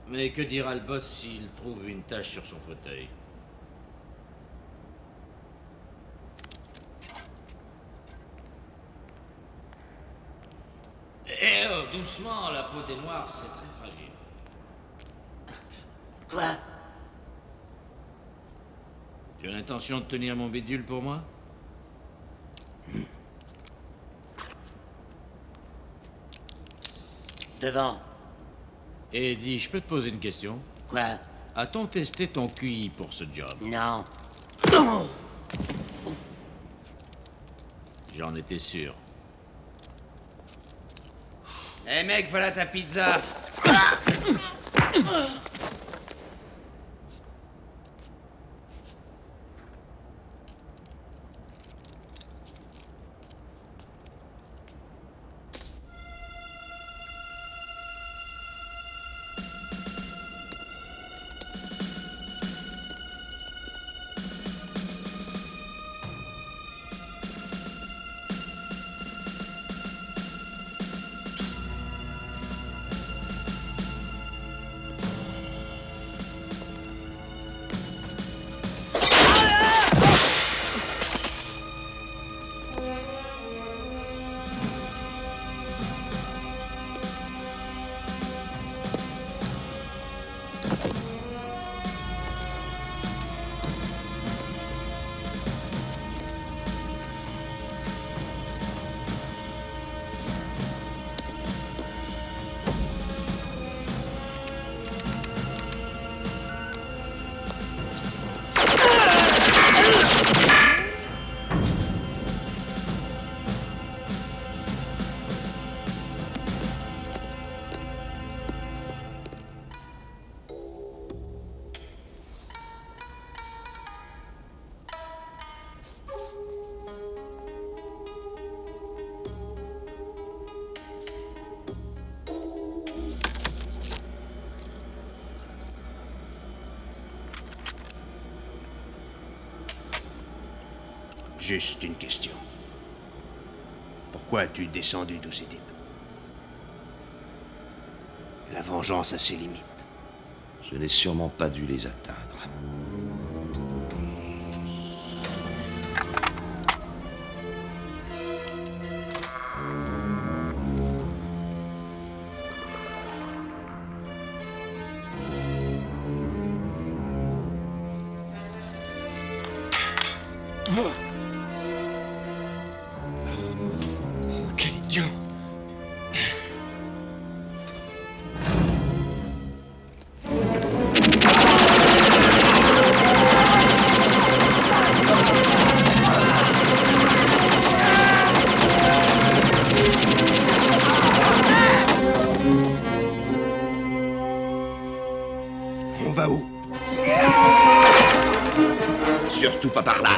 Mais que dira le boss s'il trouve une tache sur son fauteuil? Eh oh, doucement, la peau des noirs, c'est très fragile. Quoi? Tu as l'intention de tenir mon bidule pour moi? Devant. Et dis, je peux te poser une question? Quoi? A-t-on testé ton QI pour ce job? Non. J'en étais sûr. Eh mec, voilà ta pizza! Juste une question. Pourquoi as-tu descendu tous ces types? La vengeance a ses limites. Je n'ai sûrement pas dû les atteindre. Quel idiot! On va où? Surtout pas par là.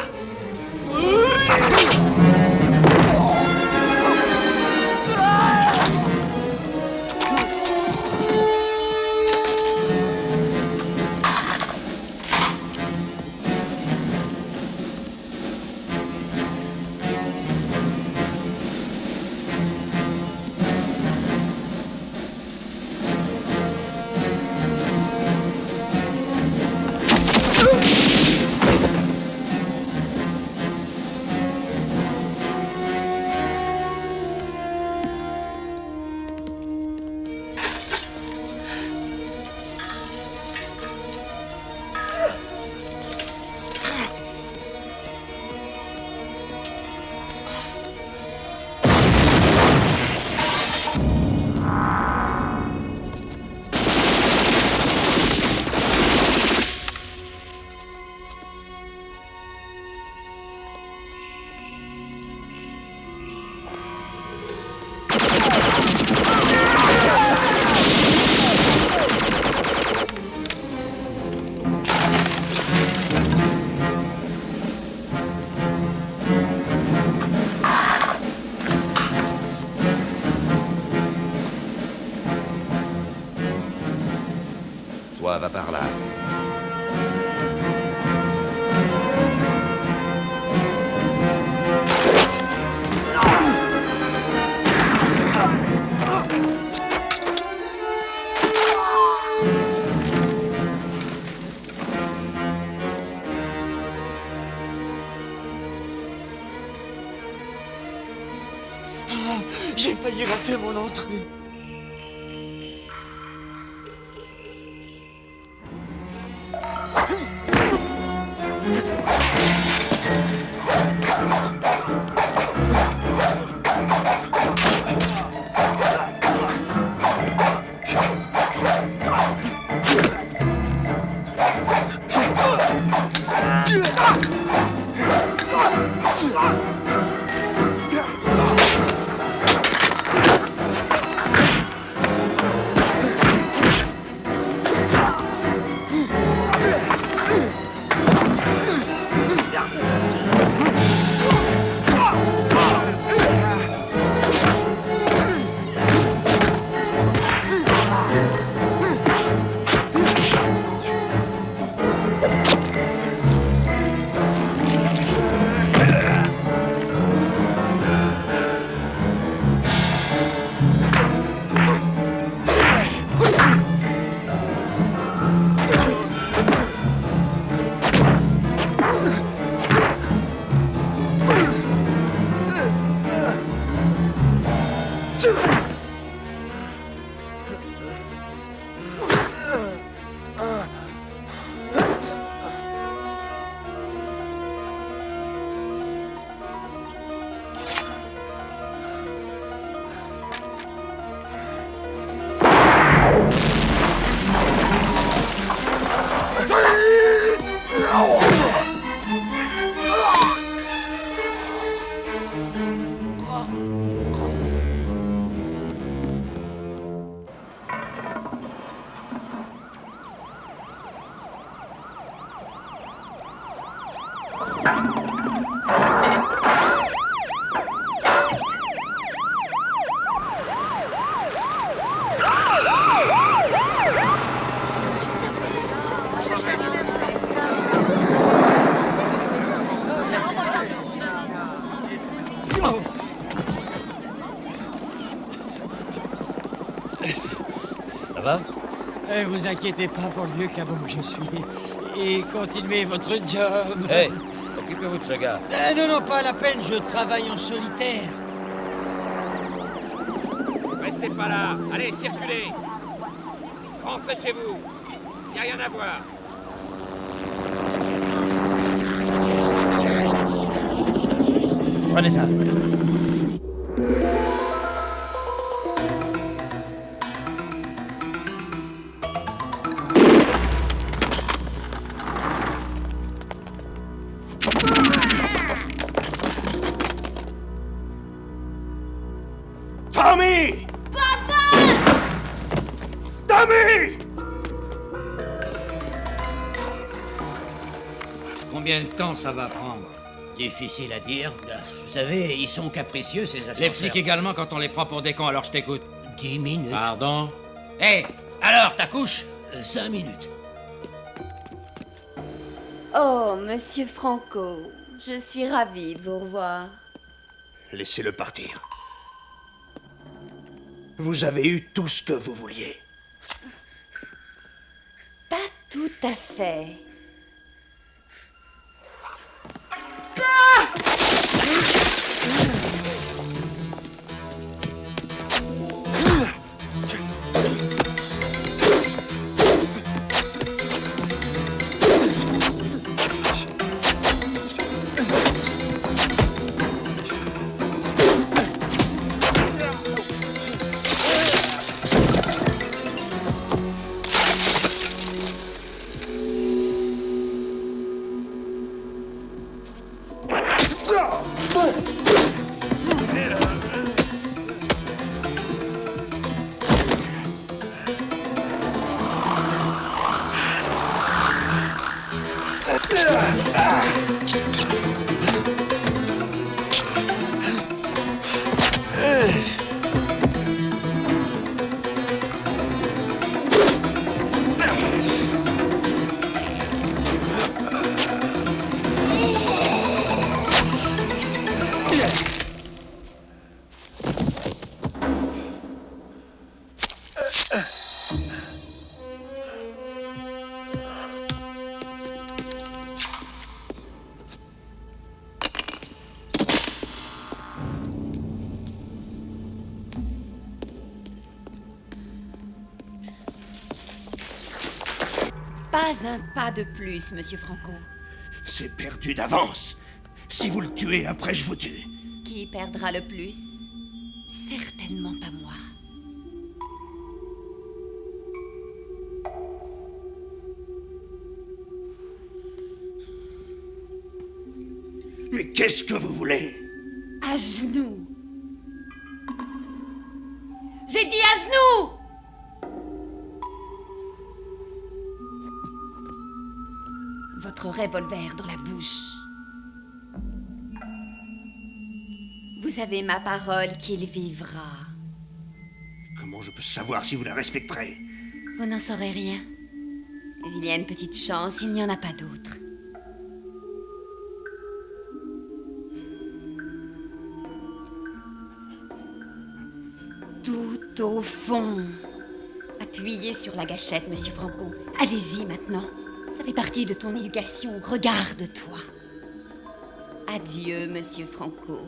Toi, va par là. J'ai failli rater mon entrée. Ça va? Vous inquiétez pas pour le vieux cabot que je suis. Et continuez votre job. Hey, occupez-vous de ce gars. Non, pas la peine, je travaille en solitaire. Restez pas là. Allez, circulez. Rentrez chez vous. Y a rien à voir. Prenez ça. Tommy! Tommy! Combien de temps ça va prendre? Difficile à dire. Vous savez, ils sont capricieux, ces ascenseurs. Les flics également quand on les prend pour des cons, alors je t'écoute. 10 minutes. Pardon? Hé, alors, ta couche? 5 minutes. Oh, monsieur Franco, je suis ravie de vous revoir. Laissez-le partir. Vous avez eu tout ce que vous vouliez. Pas tout à fait. Pas un pas de plus, monsieur Franco. C'est perdu d'avance. Si vous le tuez, après je vous tue. Qui perdra le plus? Certainement pas moi. Mais qu'est-ce que vous voulez? À genoux. J'ai dit à genoux! Votre revolver dans la bouche. Vous avez ma parole qu'il vivra. Comment je peux savoir si vous la respecterez? Vous n'en saurez rien. Mais il y a une petite chance, il n'y en a pas d'autre. Tout au fond. Appuyez sur la gâchette, monsieur Franco. Allez-y maintenant. Ça fait partie de ton éducation. Regarde-toi. Adieu, monsieur Franco.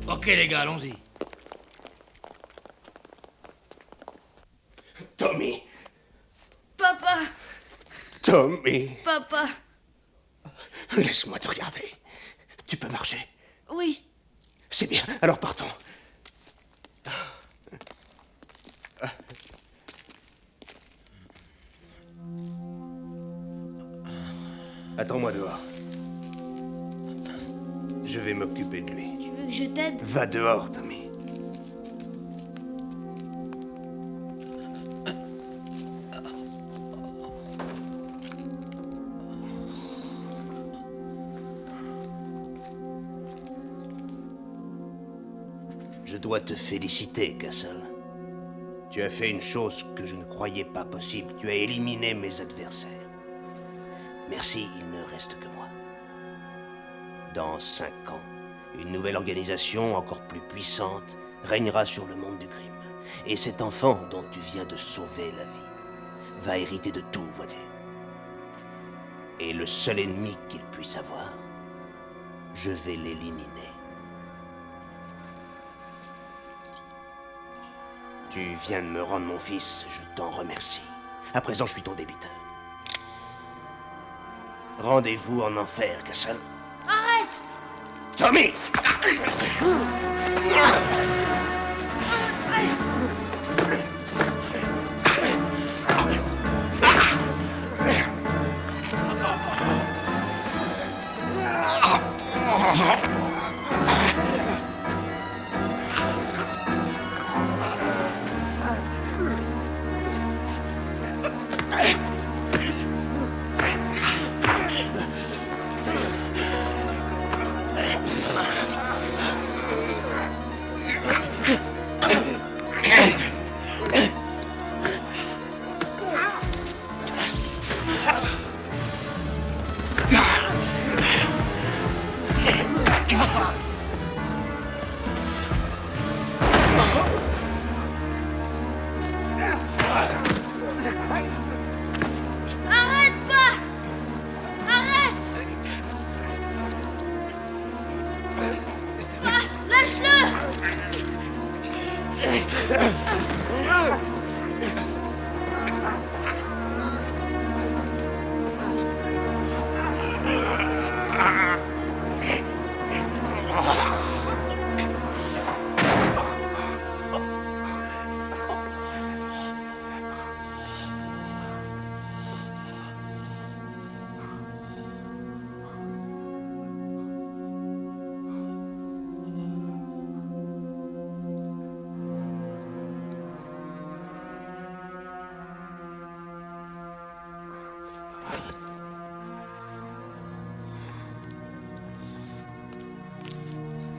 Ok les gars, allons-y. Tommy! Papa! Tommy! Papa! Laisse-moi te regarder. Tu peux marcher? Oui. C'est bien, alors partons. Attends-moi dehors. Je vais m'occuper de lui. Tu veux que je t'aide? Va dehors, Tommy. Je dois te féliciter, Castle. Tu as fait une chose que je ne croyais pas possible. Tu as éliminé mes adversaires. Merci, il ne reste que moi. Dans 5 ans, une nouvelle organisation encore plus puissante régnera sur le monde du crime. Et cet enfant dont tu viens de sauver la vie va hériter de tout, vois-tu. Et le seul ennemi qu'il puisse avoir, je vais l'éliminer. Tu viens de me rendre mon fils, je t'en remercie. À présent, je suis ton débiteur. Rendez-vous en enfer, Castle. Arrête! Tommy!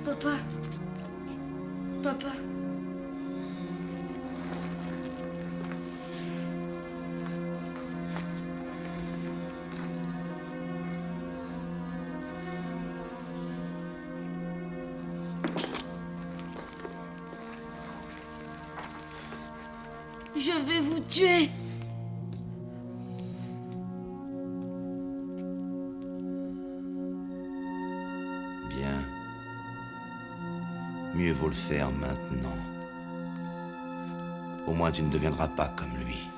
Papa. Papa. Je vais vous tuer. Bien. Mieux vaut le faire maintenant. Au moins tu ne deviendras pas comme lui.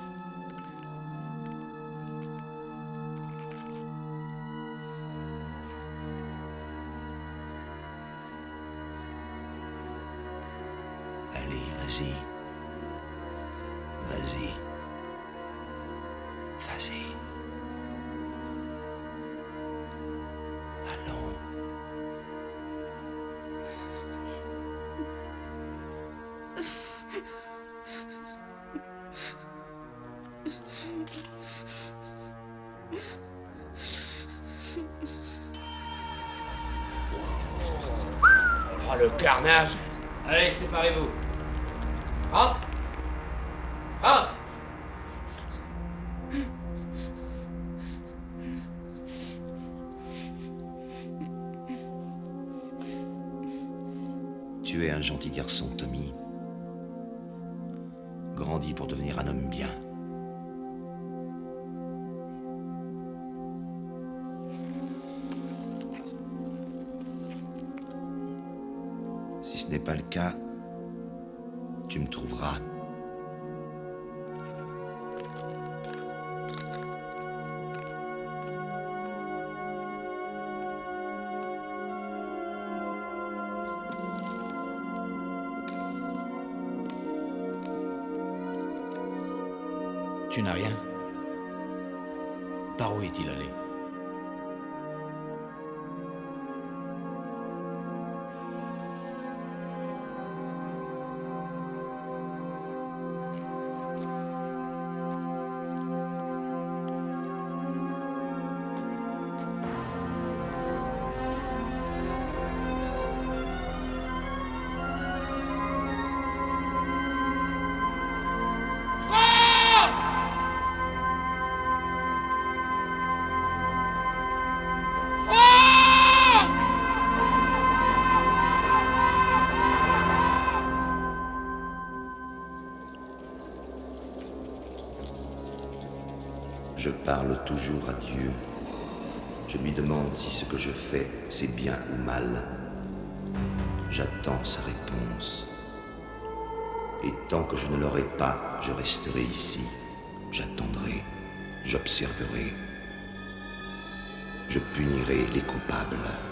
Allez, vas-y. Vas-y. Vas-y. Allons. Oh, le carnage! Allez, séparez-vous. Rentre! Rentre! Tu es un gentil garçon, Tommy. Grandis pour devenir un homme bien. Si ce n'est pas le cas, tu me trouveras. Tu n'as rien? Par où est-il allé? Je parle toujours à Dieu. Je lui demande si ce que je fais, c'est bien ou mal. J'attends sa réponse. Et tant que je ne l'aurai pas, je resterai ici. J'attendrai, j'observerai. Je punirai les coupables.